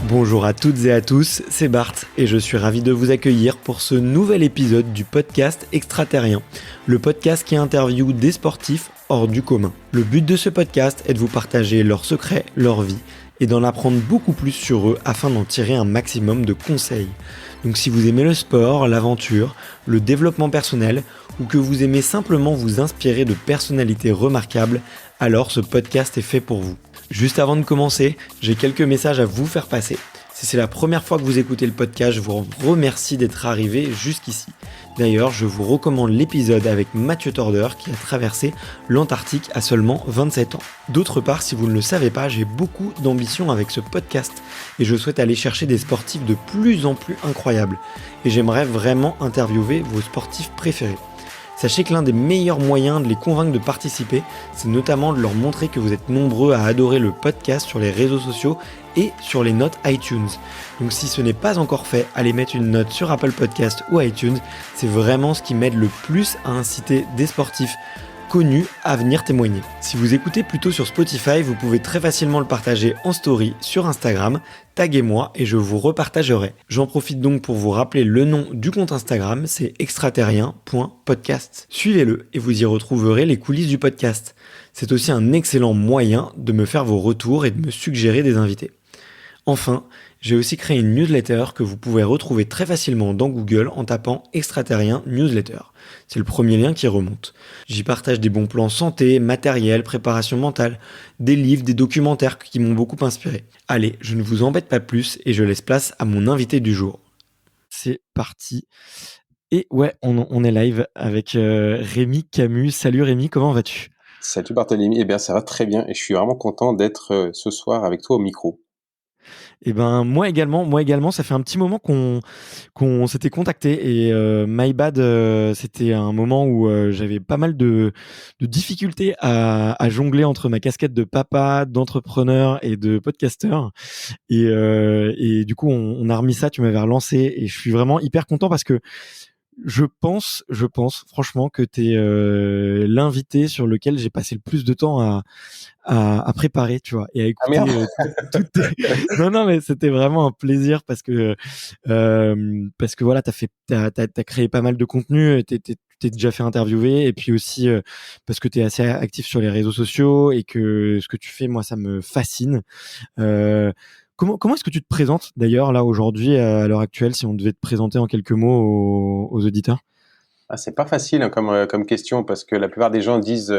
Bonjour à toutes et à tous, c'est Bart et je suis ravi de vous accueillir pour ce nouvel épisode du podcast Extraterrien, le podcast qui interviewe des sportifs hors du commun. Le but de ce podcast est de vous partager leurs secrets, leur vie et d'en apprendre beaucoup plus sur eux afin d'en tirer un maximum de conseils. Donc si vous aimez le sport, l'aventure, le développement personnel ou que vous aimez simplement vous inspirer de personnalités remarquables, alors ce podcast est fait pour vous. Juste avant de commencer, j'ai quelques messages à vous faire passer. Si c'est la première fois que vous écoutez le podcast, je vous remercie d'être arrivé jusqu'ici. D'ailleurs, je vous recommande l'épisode avec Mathieu Torder qui a traversé l'Antarctique à seulement 27 ans. D'autre part, si vous ne le savez pas, j'ai beaucoup d'ambition avec ce podcast et je souhaite aller chercher des sportifs de plus en plus incroyables. Et j'aimerais vraiment interviewer vos sportifs préférés. Sachez que l'un des meilleurs moyens de les convaincre de participer, c'est notamment de leur montrer que vous êtes nombreux à adorer le podcast sur les réseaux sociaux et sur les notes iTunes. Donc si ce n'est pas encore fait, allez mettre une note sur Apple Podcast ou iTunes, c'est vraiment ce qui m'aide le plus à inciter des sportifs connus à venir témoigner. Si vous écoutez plutôt sur Spotify, vous pouvez très facilement le partager en story sur Instagram, taguez-moi et je vous repartagerai. J'en profite donc pour vous rappeler le nom du compte Instagram, c'est extraterrien.podcast. Suivez-le et vous y retrouverez les coulisses du podcast. C'est aussi un excellent moyen de me faire vos retours et de me suggérer des invités. Enfin, j'ai aussi créé une newsletter que vous pouvez retrouver très facilement dans Google en tapant Extraterrien Newsletter. C'est le premier lien qui remonte. J'y partage des bons plans santé, matériel, préparation mentale, des livres, des documentaires qui m'ont beaucoup inspiré. Allez, je ne vous embête pas plus et je laisse place à mon invité du jour. C'est parti. Et ouais, on est live avec Rémi Camus. Salut Rémi, comment vas-tu ? Salut Barthélémy, eh bien ça va très bien et je suis vraiment content d'être ce soir avec toi au micro. Et ben moi également, ça fait un petit moment qu'on s'était contacté et my bad, c'était un moment où j'avais pas mal de difficultés à jongler entre ma casquette de papa, d'entrepreneur et de podcasteur et du coup on a remis ça, tu m'avais relancé et je suis vraiment hyper content parce que je pense franchement que tu es l'invité sur lequel j'ai passé le plus de temps à préparer, tu vois, et à Ah écouter merde. toutes tes... Non, mais c'était vraiment un plaisir parce que voilà, t'as créé pas mal de contenu, t'es déjà fait interviewer, et puis aussi parce que t'es assez actif sur les réseaux sociaux et que ce que tu fais, moi, ça me fascine. Euh, comment est-ce que tu te présentes d'ailleurs là aujourd'hui à l'heure actuelle, si on devait te présenter en quelques mots aux auditeurs? Ah, c'est pas facile hein, comme question parce que la plupart des gens disent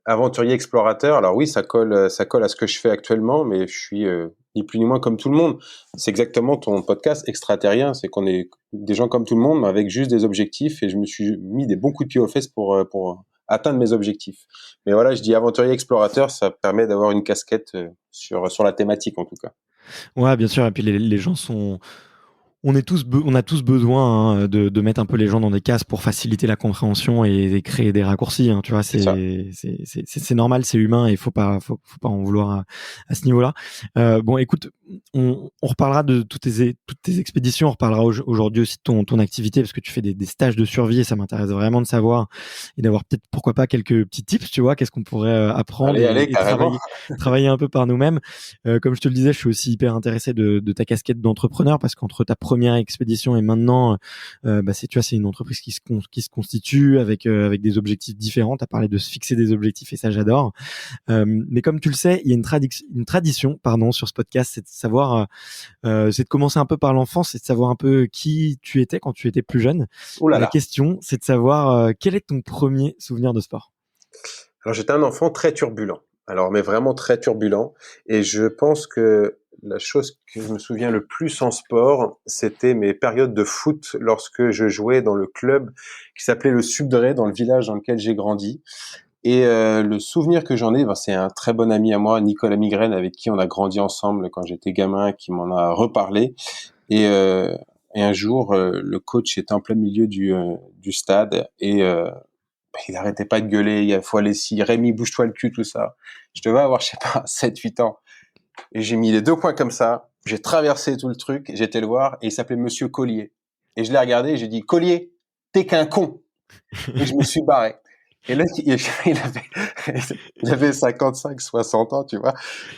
aventurier explorateur. Alors oui, ça colle à ce que je fais actuellement, mais je suis ni plus ni moins comme tout le monde. C'est exactement ton podcast extraterrien, c'est qu'on est des gens comme tout le monde, mais avec juste des objectifs et je me suis mis des bons coups de pied aux fesses pour atteindre mes objectifs. Mais voilà, je dis aventurier explorateur, ça permet d'avoir une casquette sur la thématique en tout cas. Ouais, bien sûr. Et puis les gens sont, on a tous besoin hein, de mettre un peu les gens dans des cases pour faciliter la compréhension et créer des raccourcis. Hein, tu vois, C'est ça. c'est normal, c'est humain et faut pas en vouloir à ce niveau-là. Bon, écoute, on reparlera de toutes tes expéditions. On reparlera aujourd'hui aussi de ton activité parce que tu fais des stages de survie et ça m'intéresse vraiment de savoir et d'avoir peut-être pourquoi pas quelques petits tips. Tu vois, qu'est-ce qu'on pourrait apprendre Allez, et carrément. travailler un peu par nous-mêmes. Comme je te le disais, je suis aussi hyper intéressé de ta casquette d'entrepreneur parce qu'entre ta première expédition et maintenant, bah tu vois, c'est une entreprise qui se constitue avec des objectifs différents. Tu as parlé de se fixer des objectifs et ça, j'adore. Mais comme tu le sais, il y a une tradition, pardon, sur ce podcast, c'est de savoir, c'est de commencer un peu par l'enfance, c'est de savoir un peu qui tu étais quand tu étais plus jeune. Ouh là Et la là. question, c'est de savoir quel est ton premier souvenir de sport. Alors j'étais un enfant très turbulent. Alors mais vraiment très turbulent. Et je pense que la chose que je me souviens le plus en sport, c'était mes périodes de foot lorsque je jouais dans le club qui s'appelait le Subdré dans le village dans lequel j'ai grandi. Et le souvenir que j'en ai, ben, c'est un très bon ami à moi, Nicolas Migraine, avec qui on a grandi ensemble quand j'étais gamin, qui m'en a reparlé. Et, euh, et un jour, le coach était en plein milieu du stade et il arrêtait pas de gueuler, il faut aller ici, Rémi, bouge-toi le cul, tout ça. Je devais avoir, je sais pas, 7, 8 ans. Et j'ai mis les deux poings comme ça, j'ai traversé tout le truc, j'étais le voir, et il s'appelait Monsieur Collier. Et je l'ai regardé, et j'ai dit, Collier, t'es qu'un con. Et je me suis barré. Et là, il avait 55, 60 ans, tu vois.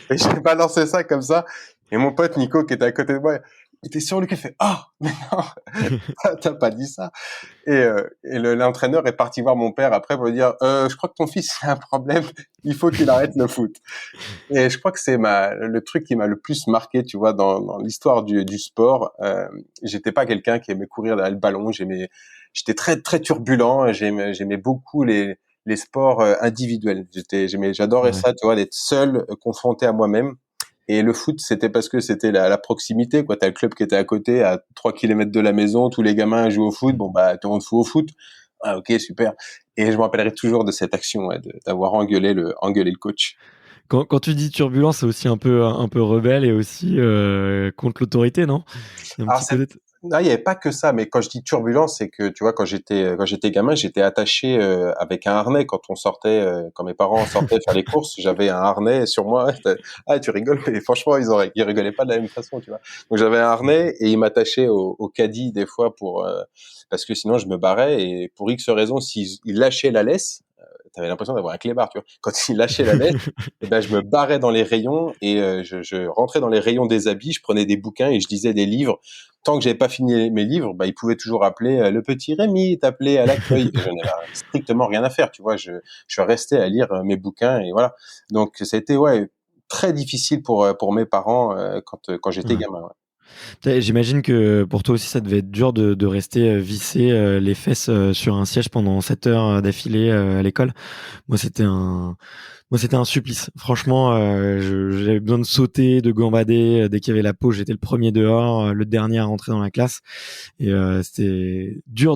Et j'ai balancé ça comme ça. Et mon pote Nico, qui était à côté de moi, il était sur lui, qui fait, ah, mais non, t'as pas dit ça. Et l'entraîneur est parti voir mon père après pour lui dire, je crois que ton fils a un problème, il faut qu'il arrête le foot. Et je crois que c'est le truc qui m'a le plus marqué, tu vois, dans l'histoire du sport. J'étais pas quelqu'un qui aimait courir derrière le ballon. J'étais très très turbulent. J'aimais beaucoup les sports individuels. J'adorais Ouais. ça, tu vois, d'être seul, confronté à moi-même. Et le foot, c'était parce que c'était la proximité, quoi. T'as le club qui était à côté, à 3 kilomètres de la maison, tous les gamins jouent au foot. Bon, bah, tout le monde fout au foot. Ah, ok, super. Et je me rappellerai toujours de cette action, ouais, d'avoir engueulé le coach. Quand tu dis turbulent, c'est aussi un peu rebelle et aussi contre l'autorité, non? Il y a un Alors petit c'est côté. non, il y avait pas que ça, mais quand je dis turbulence, c'est que tu vois quand j'étais gamin, j'étais attaché avec un harnais quand on sortait quand mes parents sortaient faire les courses, j'avais un harnais sur moi. Ah, tu rigoles, mais franchement, ils rigolaient pas de la même façon, tu vois. Donc j'avais un harnais et ils m'attachaient au caddie des fois pour parce que sinon je me barrais et pour X raison, s'ils lâchaient la laisse, t'avais l'impression d'avoir un clébard, tu vois. Quand ils lâchaient la laisse, eh ben je me barrais dans les rayons et je rentrais dans les rayons des habits, je prenais des bouquins et je lisais des livres. Tant que j'avais pas fini mes livres, bah, ils pouvaient toujours appeler le petit Rémi, t'appeler à l'accueil. Et je n'avais strictement rien à faire, tu vois. Je restais à lire mes bouquins et voilà. Donc, ça a été, ouais, très difficile pour mes parents quand j'étais Ouais. gamin. Ouais. J'imagine que pour toi aussi, ça devait être dur de rester vissé les fesses sur un siège pendant 7 heures d'affilée à l'école. Moi, c'était un, Moi, c'était un supplice. Franchement, j'avais besoin de sauter, de gambader. Dès qu'il y avait la pause, j'étais le premier dehors, le dernier à rentrer dans la classe. Et c'était dur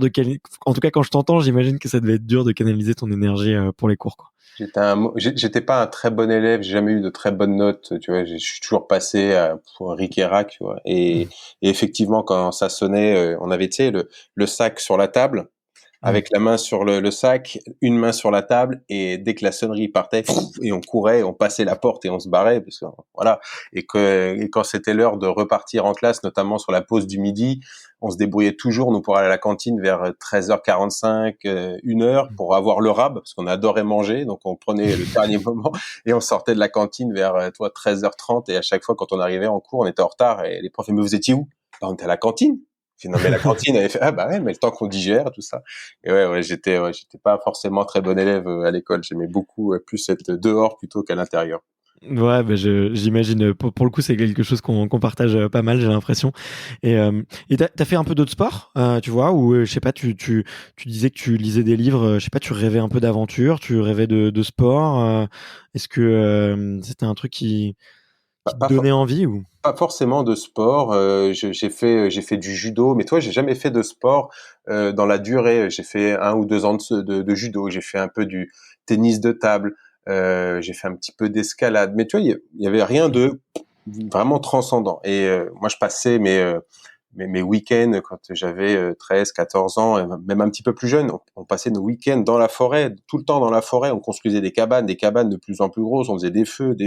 en tout cas, quand je t'entends, j'imagine que ça devait être dur de canaliser ton énergie pour les cours, quoi. J'étais pas un très bon élève, j'ai jamais eu de très bonnes notes, tu vois, je suis toujours passé pour Rick et Rack, tu vois. Et effectivement, quand ça sonnait, on avait, tu sais, le sac sur la table, Ouais. avec la main sur le sac, une main sur la table, et dès que la sonnerie partait, et on courait, on passait la porte et on se barrait, parce que voilà. Et quand c'était l'heure de repartir en classe, notamment sur la pause du midi, on se débrouillait toujours, nous, pour aller à la cantine vers 13h45, 1h, pour avoir le rab, parce qu'on adorait manger, donc on prenait le dernier moment, et on sortait de la cantine vers, 13h30, et à chaque fois, quand on arrivait en cours, on était en retard, et les profs, mais vous étiez où? Bah, on était à la cantine. J'ai dit, non, mais la cantine, elle fait, ah bah ouais, mais le temps qu'on digère, tout ça. Et j'étais pas forcément très bon élève à l'école. J'aimais beaucoup plus être dehors plutôt qu'à l'intérieur. Ouais, bah j'imagine. Pour le coup, c'est quelque chose qu'on partage pas mal, j'ai l'impression. Et t'as fait un peu d'autres sports, tu vois, ou je sais pas, tu disais que tu lisais des livres, je sais pas, tu rêvais un peu d'aventure, tu rêvais de sport. Est-ce que c'était un truc Pas, qui te pas, for- donnait envie ou? Pas forcément de sport. J'ai fait du judo, mais toi, j'ai jamais fait de sport dans la durée. J'ai fait 1 ou 2 ans de judo. J'ai fait un peu du tennis de table. J'ai fait un petit peu d'escalade. Mais tu vois, il y avait rien de vraiment transcendant. Et moi, je passais mes week-ends quand j'avais 13, 14 ans, et même un petit peu plus jeune, on passait nos week-ends dans la forêt, tout le temps dans la forêt. On construisait des cabanes de plus en plus grosses. On faisait des feux.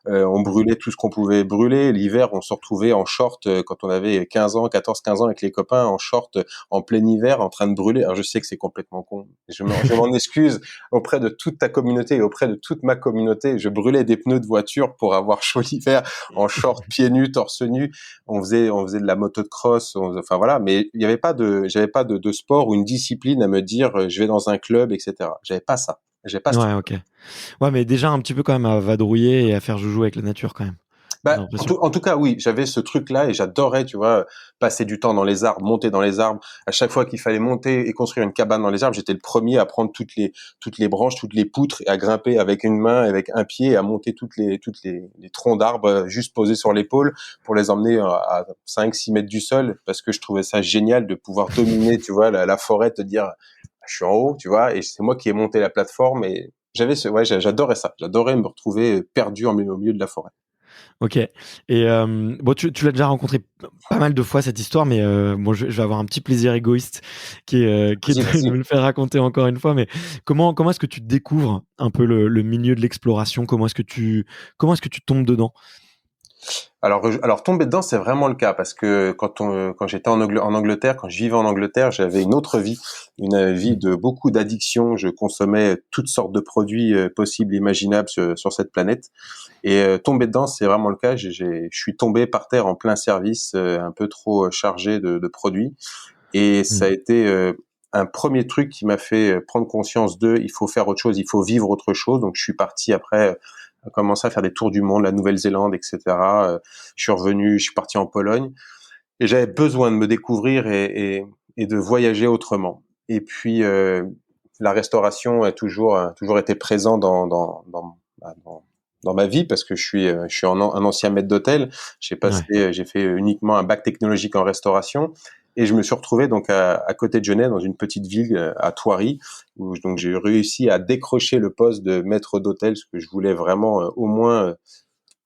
On brûlait tout ce qu'on pouvait brûler. L'hiver, on se retrouvait en short quand on avait 15 ans, 14, 15 ans avec les copains, en short en plein hiver, en train de brûler. Alors je sais que c'est complètement con. Je m'en excuse auprès de toute ta communauté et auprès de toute ma communauté. Je brûlais des pneus de voiture pour avoir chaud l'hiver, en short, pieds nus, torse nu. On faisait de la moto de cross. Enfin voilà, mais j'avais pas de sport ou une discipline à me dire je vais dans un club, etc. J'avais pas ça. J'avais pas ce Ouais, ok. Ouais, mais déjà un petit peu quand même à vadrouiller et à faire joujou avec la nature quand même. J'ai Bah, en l'impression. tout, en tout cas, oui, j'avais ce truc-là et j'adorais, tu vois, passer du temps dans les arbres, monter dans les arbres. À chaque fois qu'il fallait monter et construire une cabane dans les arbres, j'étais le premier à prendre toutes les branches, toutes les poutres et à grimper avec une main, avec un pied, et à monter les troncs d'arbres juste posés sur l'épaule pour les emmener à 5, 6 mètres du sol parce que je trouvais ça génial de pouvoir dominer, tu vois, la forêt, te dire, je suis en haut, tu vois, et c'est moi qui ai monté la plateforme et j'adorais ça. J'adorais me retrouver perdu au milieu de la forêt. Ok. Et bon, tu l'as déjà rencontré pas mal de fois cette histoire, mais bon, je vais avoir un petit plaisir égoïste qui est Vas-y, de vas-y. me le faire raconter encore une fois. Mais comment est-ce que tu découvres un peu le milieu de l'exploration? Comment est-ce que tu tombes dedans? Alors tomber dedans, c'est vraiment le cas parce que quand j'étais en Angleterre, quand je vivais en Angleterre, j'avais une autre vie, une vie de beaucoup d'addictions. Je consommais toutes sortes de produits possibles, imaginables sur cette planète. Et tomber dedans, c'est vraiment le cas. Je suis tombé par terre en plein service, un peu trop chargé de produits. Et ça a Mm. été un premier truc qui m'a fait prendre conscience il faut faire autre chose, il faut vivre autre chose. Donc je suis parti après commencer à faire des tours du monde, la Nouvelle-Zélande, etc. Je suis revenu, je suis parti en Pologne et j'avais besoin de me découvrir et de voyager autrement. Et puis la restauration a toujours été présent dans ma vie parce que je suis un ancien maître d'hôtel. Ouais. J'ai fait uniquement un bac technologique en restauration et je me suis retrouvé donc à côté de Genève dans une petite ville à Thoiry où donc j'ai réussi à décrocher le poste de maître d'hôtel parce que je voulais vraiment au moins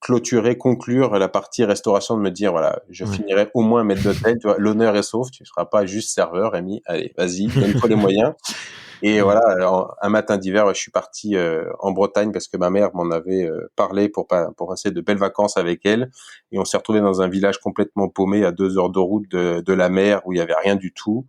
clôturer, conclure la partie restauration, de me dire voilà, je Ouais. finirai au moins maître d'hôtel, tu vois, l'honneur est sauf, tu ne seras pas juste serveur, Rémi, allez, vas-y, donne-toi les moyens. Et Ouais. voilà, un matin d'hiver, je suis parti en Bretagne parce que ma mère m'en avait parlé pour passer de belles vacances avec elle. Et on s'est retrouvé dans un village complètement paumé à 2 heures de route de la mer où il y avait rien du tout.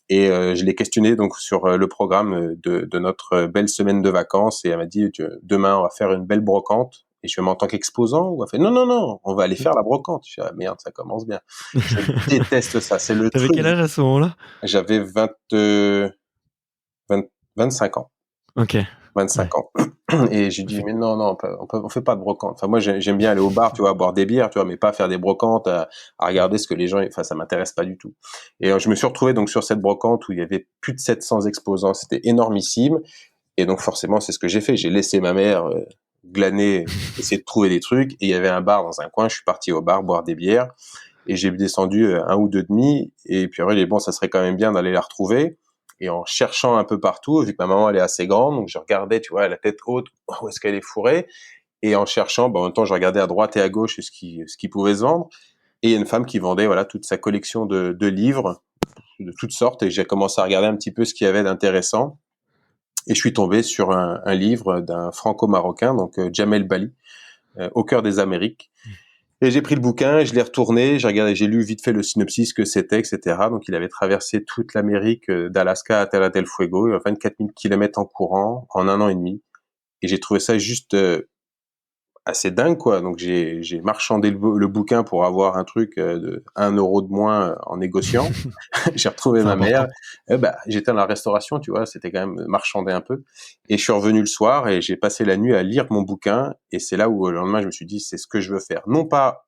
Et je l'ai questionné donc sur le programme de notre belle semaine de vacances et elle m'a dit demain on va faire une belle brocante. Et je fais, mais en tant qu'exposant ou elle fait non non non, on va aller faire la brocante. Je fais ah, merde, ça commence bien. Je déteste ça, c'est le T'avais truc. quel âge à ce moment-là? J'avais 20 25 ans. Ok. Ouais. 25 ans. Et j'ai dit, Effect- mais non, non, on fait pas de brocante. Enfin, moi, j'aime bien aller au bar, tu vois, boire des bières, tu vois, mais pas faire des brocantes, à regarder ce que les gens, enfin, ça m'intéresse pas du tout. Et je me suis retrouvé donc sur cette brocante où il y avait plus de 700 exposants. C'était énormissime. Et donc, forcément, c'est ce que j'ai fait. J'ai laissé ma mère glaner, essayer de trouver des trucs. Et il y avait un bar dans un coin. Je suis parti au bar boire des bières. Et j'ai descendu un ou deux demi. Et puis après, j'ai dit, bon, ça serait quand même bien d'aller la retrouver. Et en cherchant un peu partout, vu que ma maman, elle est assez grande, donc je regardais, tu vois, la tête haute, où est-ce qu'elle est fourrée. Et en cherchant, en même temps, je regardais à droite et à gauche ce qui pouvait se vendre. Et il y a une femme qui vendait, voilà, toute sa collection de livres de toutes sortes. Et j'ai commencé à regarder un petit peu ce qu'il y avait d'intéressant. Et je suis tombé sur un livre d'un franco-marocain, donc Jamel Bali, Au cœur des Amériques. Et j'ai pris le bouquin, je l'ai retourné, j'ai regardé, j'ai lu vite fait le synopsis, que c'était, etc. Donc il avait traversé toute l'Amérique, d'Alaska à Terra del Fuego, 24 000 kilomètres en courant, en 1 an et demi. Et j'ai trouvé ça juste assez dingue, quoi. Donc j'ai marchandé le bouquin pour avoir un truc de 1 euro de moins en négociant. J'ai retrouvé C'est ma mère. important. J'étais dans la restauration, tu vois, c'était quand même marchander un peu. Et je suis revenu le soir et j'ai passé la nuit à lire mon bouquin. Et c'est là où le lendemain je me suis dit, c'est ce que je veux faire. Non pas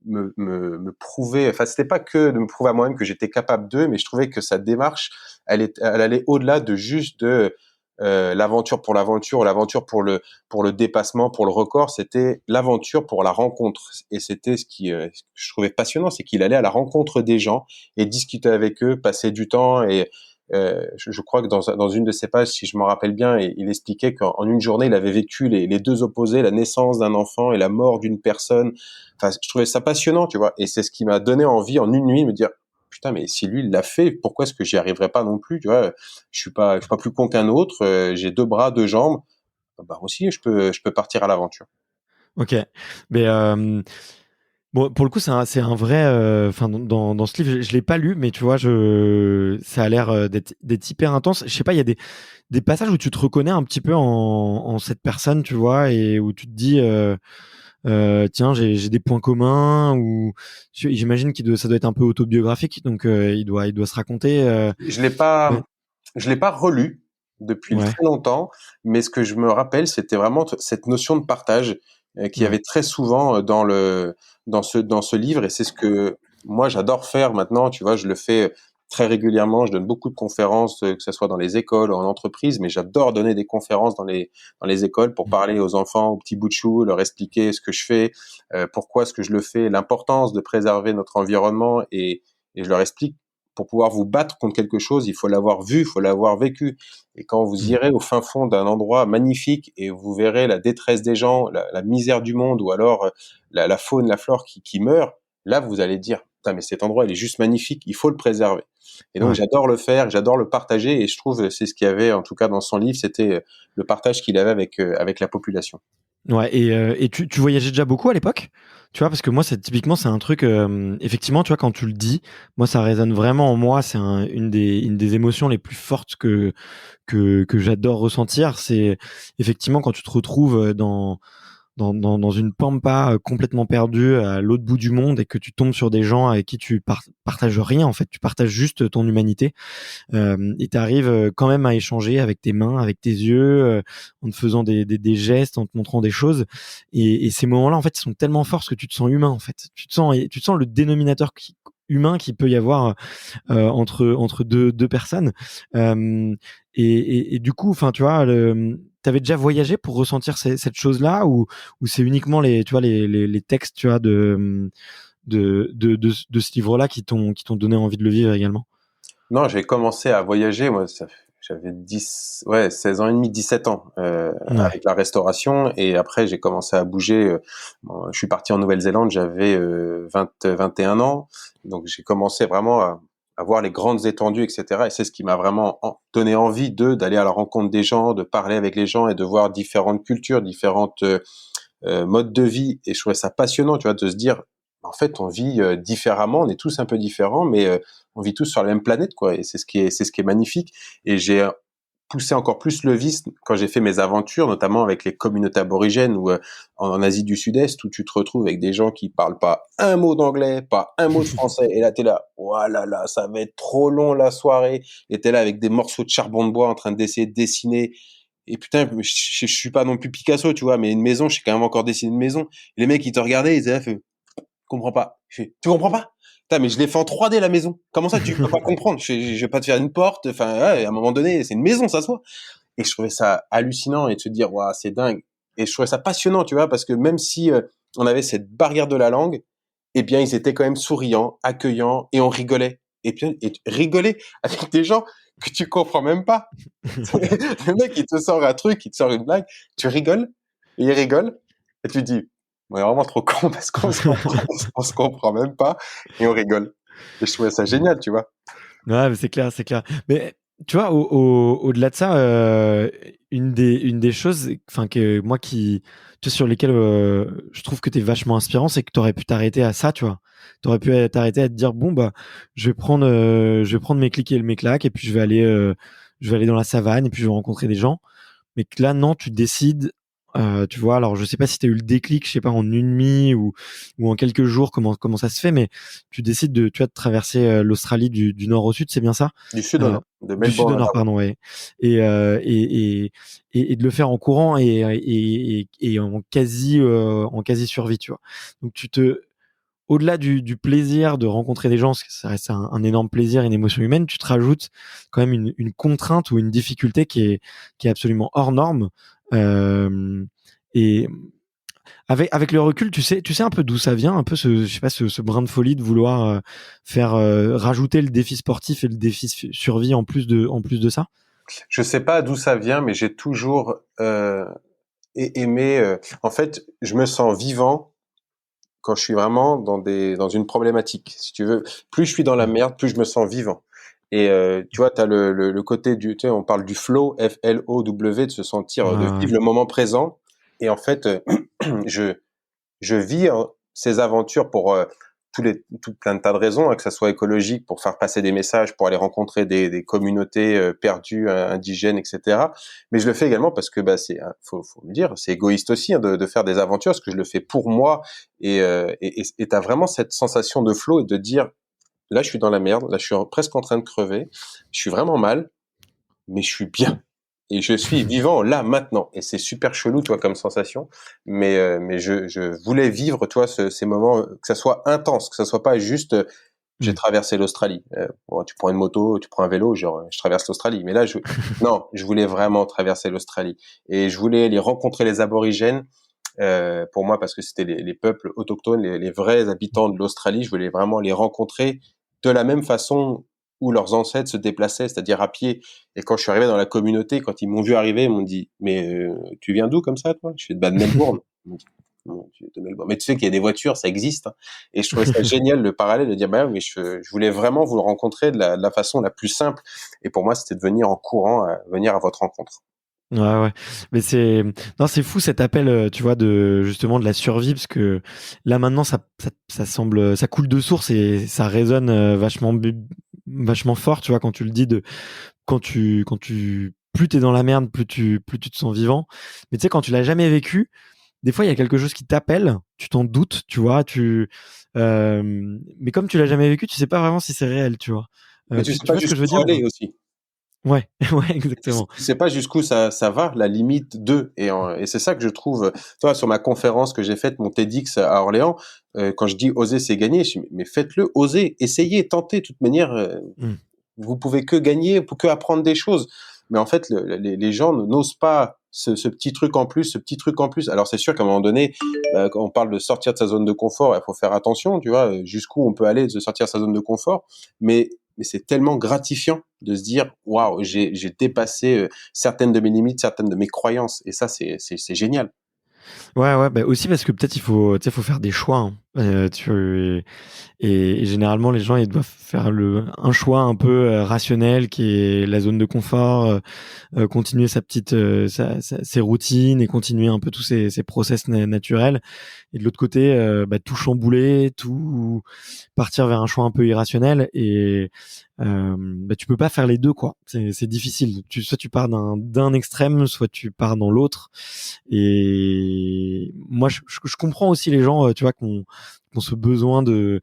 me prouver, enfin c'était pas que de me prouver à moi-même que j'étais capable d'eux, mais je trouvais que sa démarche, elle allait au-delà de juste de l'aventure, l'aventure pour le dépassement, pour le record, c'était l'aventure pour la rencontre. Et c'était ce que je trouvais passionnant, c'est qu'il allait à la rencontre des gens et discuter avec eux, passer du temps. Et je crois que dans une de ses pages, si je m'en rappelle bien, il expliquait qu'en une journée, il avait vécu les deux opposés, la naissance d'un enfant et la mort d'une personne. Enfin, je trouvais ça passionnant, tu vois. Et c'est ce qui m'a donné envie en une nuit de me dire, putain, mais si lui il l'a fait, pourquoi est-ce que j'y arriverai pas non plus, tu vois. Je suis pas plus con qu'un autre, j'ai deux bras, deux jambes, bah aussi je peux partir à l'aventure. Ok. Mais bon, pour le coup, c'est un vrai. Enfin, dans ce livre, je l'ai pas lu, mais tu vois, ça a l'air d'être hyper intense. Je sais pas, il y a des passages où tu te reconnais un petit peu en cette personne, tu vois, et où tu te dis, tiens, j'ai des points communs, ou j'imagine ça doit être un peu autobiographique, donc il doit se raconter. Je l'ai Ouais, pas je l'ai pas relu depuis ouais, très longtemps, mais ce que je me rappelle, c'était vraiment cette notion de partage qu'il y ouais. avait très souvent dans ce livre, et c'est ce que moi j'adore faire maintenant. Tu vois, je le fais très régulièrement. Je donne beaucoup de conférences, que ce soit dans les écoles ou en entreprise, mais j'adore donner des conférences dans les écoles pour parler aux enfants, aux petits bouts de chou, leur expliquer ce que je fais, pourquoi est-ce que je le fais, l'importance de préserver notre environnement, et je leur explique pour pouvoir vous battre contre quelque chose, il faut l'avoir vu, il faut l'avoir vécu. Et quand vous Mm. irez au fin fond d'un endroit magnifique et vous verrez la détresse des gens, la misère du monde, ou alors la faune, la flore qui meurt, là vous allez dire, putain, mais cet endroit il est juste magnifique, il faut le préserver. Et donc Ouais. j'adore le faire, j'adore le partager, et je trouve c'est ce qu'il y avait en tout cas dans son livre, c'était le partage qu'il avait avec la population. Ouais, et tu voyageais déjà beaucoup à l'époque? Tu vois, parce que moi, typiquement, c'est un truc, effectivement, tu vois, quand tu le dis, moi, ça résonne vraiment en moi. C'est une des émotions les plus fortes que j'adore ressentir. C'est effectivement quand tu te retrouves dans une pampa complètement perdue à l'autre bout du monde et que tu tombes sur des gens avec qui tu partages rien, en fait. Tu partages juste ton humanité. Et tu arrives quand même à échanger avec tes mains, avec tes yeux, en te faisant des gestes, en te montrant des choses. Et ces moments-là, en fait, ils sont tellement forts parce que tu te sens humain, en fait. Tu te sens le dénominateur humain qu'il peut y avoir entre deux personnes. Et du coup, enfin, tu vois, t'avais déjà voyagé pour ressentir cette chose-là, ou c'est uniquement tu vois, les textes, tu vois, de ce livre-là qui t'ont donné envie de le vivre également? Non, j'ai commencé à voyager, moi, j'avais 16 ans et demi, 17 ans, Ouais. avec la restauration. Et après, j'ai commencé à bouger. Bon, je suis parti en Nouvelle-Zélande, j'avais 21 ans. Donc, j'ai commencé vraiment à voir les grandes étendues, etc. Et c'est ce qui m'a vraiment donné envie d'aller à la rencontre des gens, de parler avec les gens et de voir différentes cultures, différentes modes de vie. Et je trouvais ça passionnant, tu vois, de se dire, en fait, on vit différemment, on est tous un peu différents, mais on vit tous sur la même planète, quoi. Et c'est ce qui est magnifique. Et j'ai poussé encore plus le vice quand j'ai fait mes aventures, notamment avec les communautés aborigènes ou en Asie du Sud-Est, où tu te retrouves avec des gens qui parlent pas un mot d'anglais, pas un mot de français. Et là, t'es là, oh là là, ça va être trop long la soirée. Et t'es là avec des morceaux de charbon de bois en train d'essayer de dessiner. Et putain, je suis pas non plus Picasso, tu vois, mais une maison, je sais quand même encore dessiner une maison. Et les mecs, ils te regardaient, ils disaient, comprends pas. Je fais, tu comprends pas? Putain, mais je l'ai fait en 3D, la maison. Comment ça, tu peux pas comprendre? Je vais pas te faire une porte. Enfin, ouais, à un moment donné, c'est une maison, ça se voit. Et je trouvais ça hallucinant et de se dire, waouh, c'est dingue. Et je trouvais ça passionnant, tu vois, parce que même si on avait cette barrière de la langue, eh bien, ils étaient quand même souriants, accueillants, et on rigolait. Et puis, et rigoler avec des gens que tu comprends même pas. Le mec, il te sort un truc, il te sort une blague, tu rigoles, et il rigole, et tu te dis, on est vraiment trop con parce on se comprend même pas, et on rigole. Et je trouvais ça génial, tu vois. Ouais, mais c'est clair, c'est clair. Mais tu vois, au-delà de ça, une des choses, enfin que moi tu vois, sur lesquelles je trouve que t'es vachement inspirant, c'est que t'aurais pu t'arrêter à ça, tu vois. T'aurais pu t'arrêter à te dire bon bah je vais prendre mes clics et mes claques et puis je vais aller dans la savane et puis je vais rencontrer des gens. Mais que là, non, tu décides, tu vois, alors je sais pas si tu as eu le déclic, je sais pas, en une nuit ou en quelques jours, comment ça se fait, mais tu décides tu vois, de traverser l'Australie du nord au sud, c'est bien ça? Du sud au Euh, nord, de du sud Melbourne au à nord, Darwin. pardon, ouais. Et de le faire en courant et en quasi survie, tu vois. Donc au-delà du plaisir de rencontrer des gens, parce que ça reste un énorme plaisir, une émotion humaine, tu te rajoutes quand même une contrainte ou une difficulté qui est absolument hors norme. Euh, et avec le recul, tu sais un peu d'où ça vient, un peu je sais pas, ce brin de folie de vouloir faire rajouter le défi sportif et le défi survie en plus de ça. Je sais pas d'où ça vient, mais j'ai toujours aimé. En fait, je me sens vivant quand je suis vraiment dans une problématique. Si tu veux, plus je suis dans la Mm. merde, plus je me sens vivant. Et tu vois, t'as le côté tu sais, on parle du flow, Flow, de se sentir, de Ouais, vivre le moment présent. Et en fait, je je vis ces aventures pour tout plein de tas de raisons, hein, que ça soit écologique, pour faire passer des messages, pour aller rencontrer des communautés perdues, indigènes, etc. Mais je le fais également parce que bah faut le dire, c'est égoïste aussi, hein, de faire des aventures, parce que je le fais pour moi. Et t'as vraiment cette sensation de flow et de dire, là je suis dans la merde, là je suis presque en train de crever, je suis vraiment mal, mais je suis bien. Et je suis vivant là maintenant. Et c'est super chelou, toi, comme sensation. Mais je voulais vivre, toi, ces moments, que ça soit intense, que ça soit pas juste, j'ai Mm. traversé l'Australie. Bon, tu prends une moto, tu prends un vélo, genre, je traverse l'Australie. Mais là, non, je voulais vraiment traverser l'Australie. Et je voulais aller rencontrer les aborigènes, pour moi, parce que c'était les peuples autochtones, les vrais habitants de l'Australie. Je voulais vraiment les rencontrer de la même façon où leurs ancêtres se déplaçaient, c'est-à-dire à pied. Et quand je suis arrivé dans la communauté, quand ils m'ont vu arriver, ils m'ont dit, mais tu viens d'où comme ça, toi? Je fais de Melbourne. Ils m'ont dit, non, tu es de Melbourne. Mais tu sais qu'il y a des voitures, ça existe, hein. Et je trouvais ça génial, le parallèle, de dire, bah oui, mais je voulais vraiment vous rencontrer de la façon la plus simple. Et pour moi, c'était de venir en courant, venir à votre rencontre. Ouais, ouais. Mais non, c'est fou cet appel, tu vois, justement de la survie, parce que là maintenant, ça semble, ça coule de source et ça résonne vachement fort, tu vois, quand tu le dis plus t'es dans la merde, plus tu te sens vivant. Mais tu sais, quand tu l'as jamais vécu, des fois, il y a quelque chose qui t'appelle, tu t'en doutes, tu vois, mais comme tu l'as jamais vécu, tu sais pas vraiment si c'est réel, tu vois. Mais tu sais Tu pas vois ce que je jusqu'où veux faut dire ou aller pas? aussi. Ouais, ouais, exactement. Tu sais pas jusqu'où ça va, la limite de. Et c'est ça que je trouve. Toi, sur ma conférence que j'ai faite, mon TEDx à Orléans, quand je dis oser, c'est gagner, je dis, mais faites-le, osez, essayez, tentez. De toute manière, Mm. vous pouvez que gagner, que apprendre des choses. Mais en fait, les gens n'osent pas ce petit truc en plus, ce petit truc en plus. Alors c'est sûr qu'à un moment donné, quand on parle de sortir de sa zone de confort, il faut faire attention, tu vois, jusqu'où on peut aller de sortir de sa zone de confort. Mais c'est tellement gratifiant de se dire, waouh, j'ai dépassé certaines de mes limites, certaines de mes croyances. Et ça, c'est génial. Ouais, ouais, bah aussi parce que peut-être tu sais, faut faire des choix, hein. Et généralement, les gens, ils doivent faire un choix un peu rationnel qui est la zone de confort, continuer ses routines et continuer un peu tous ces process naturels. Et de l'autre côté, tout chambouler, tout partir vers un choix un peu irrationnel. Et tu peux pas faire les deux, quoi. C'est difficile. Soit tu pars d'un extrême, soit tu pars dans l'autre. Et moi, je comprends aussi les gens, tu vois, qui ont ce besoin de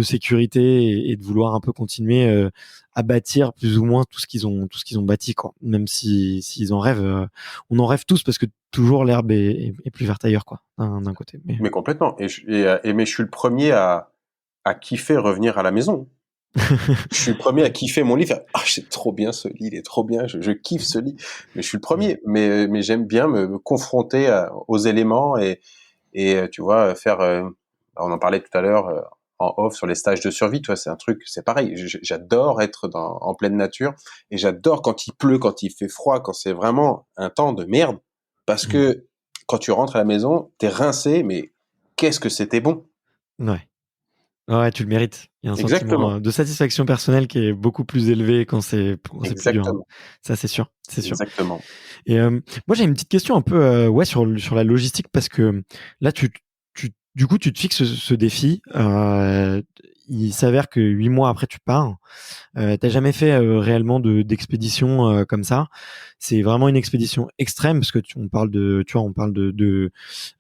sécurité et de vouloir un peu continuer à bâtir plus ou moins tout ce qu'ils ont bâti, quoi. Même si s'ils en rêvent, on en rêve tous parce que toujours l'herbe est plus verte ailleurs, quoi, d'un côté. Mais Mais complètement. Mais je suis le premier à kiffer revenir à la maison. Je suis le premier à kiffer mon lit. Ah, c'est trop bien ce lit, il est trop bien. Je kiffe ce lit. Mais je suis le premier. Mais j'aime bien me confronter aux éléments et tu vois faire. On en parlait tout à l'heure en off sur les stages de survie. Tu vois, c'est un truc, c'est pareil. J'adore être en pleine nature et j'adore quand il pleut, quand il fait froid, quand c'est vraiment un temps de merde. Parce que quand tu rentres à la maison, t'es rincé, mais qu'est-ce que c'était bon. ouais. Ouais, tu le mérites. Il y a un sentiment Exactement, de satisfaction personnelle qui est beaucoup plus élevé quand c'est plus dur, hein. exactement, Ça, c'est sûr, c'est sûr. exactement. Et moi, j'ai une petite question un peu ouais, sur la logistique parce que là, du coup, tu te fixes ce défi. Il s'avère que 8 mois après, tu pars. T'as jamais fait réellement d'expédition comme ça. C'est vraiment une expédition extrême parce que on parle tu vois, on parle tu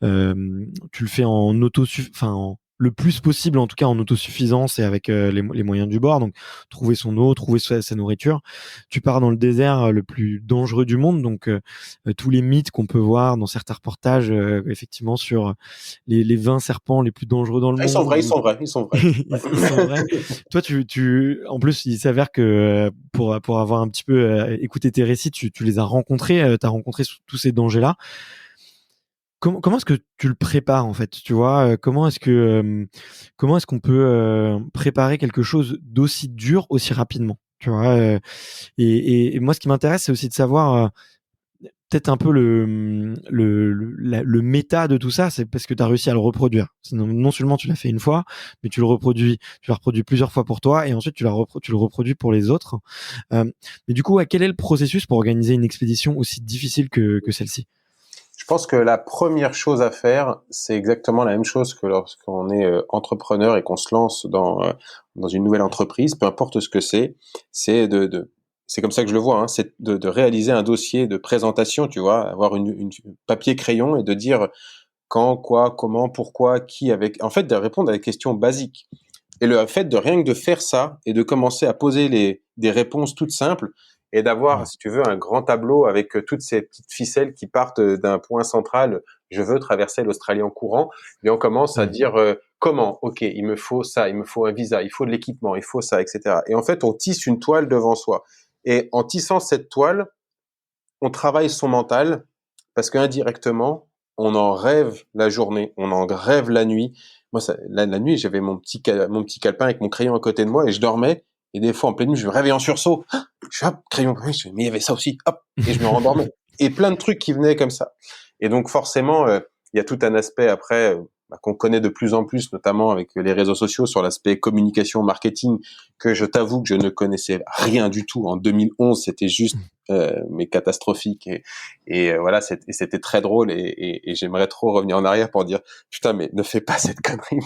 le fais en le plus possible en tout cas en autosuffisance et avec les moyens du bord, donc trouver son eau, trouver sa nourriture. Tu pars dans le désert le plus dangereux du monde, donc tous les mythes qu'on peut voir dans certains reportages effectivement sur les 20 serpents les plus dangereux dans le Ah, ils sont monde vrais, ils ou sont vrais, ils sont vrais. ils sont vrais. Toi, en plus, il s'avère que pour avoir un petit peu écouté tes récits, tu les as rencontrés, t'as rencontré tous ces dangers-là. Comment est-ce que tu le prépares en fait, tu vois comment est-ce qu'on peut préparer quelque chose d'aussi dur aussi rapidement, tu vois et moi, ce qui m'intéresse, c'est aussi de savoir peut-être un peu le méta de tout ça, c'est parce que tu as réussi à le reproduire. Non seulement tu l'as fait une fois, mais tu l'as reproduit plusieurs fois pour toi, et ensuite tu le reproduis pour les autres. Euh, mais du coup, quel est le processus pour organiser une expédition aussi difficile que celle-ci? Je pense que la première chose à faire, c'est exactement la même chose que lorsqu'on est entrepreneur et qu'on se lance dans une nouvelle entreprise, peu importe ce que c'est c'est comme ça que je le vois, hein, c'est de réaliser un dossier de présentation, tu vois, avoir une papier crayon et de dire quand, quoi, comment, pourquoi, qui, avec, en fait, de répondre à des questions basiques. Et le fait de rien que de faire ça et de commencer à poser des réponses toutes simples et d'avoir, Mm. si tu veux, un grand tableau avec toutes ces petites ficelles qui partent d'un point central. Je veux traverser l'Australie en courant. Et on commence à Mm. dire comment. Ok, il me faut ça, il me faut un visa, il faut de l'équipement, il faut ça, etc. Et en fait, on tisse une toile devant soi. Et en tissant cette toile, on travaille son mental parce qu'indirectement, on en rêve la journée, on en rêve la nuit. Moi, la nuit, j'avais mon petit calepin avec mon crayon à côté de moi et je dormais. Et des fois, en pleine nuit, je me réveillais en sursaut. Ah, je suis hop, crayon, oui, mais il y avait ça aussi, hop, et je me rendormais. Et plein de trucs qui venaient comme ça. Et donc, forcément, il y a tout un aspect après qu'on connaît de plus en plus, notamment avec les réseaux sociaux, sur l'aspect communication, marketing, que je t'avoue que je ne connaissais rien du tout. En 2011, c'était juste mais catastrophique. Et voilà, c'était très drôle. Et j'aimerais trop revenir en arrière pour dire, putain, mais ne fais pas cette connerie.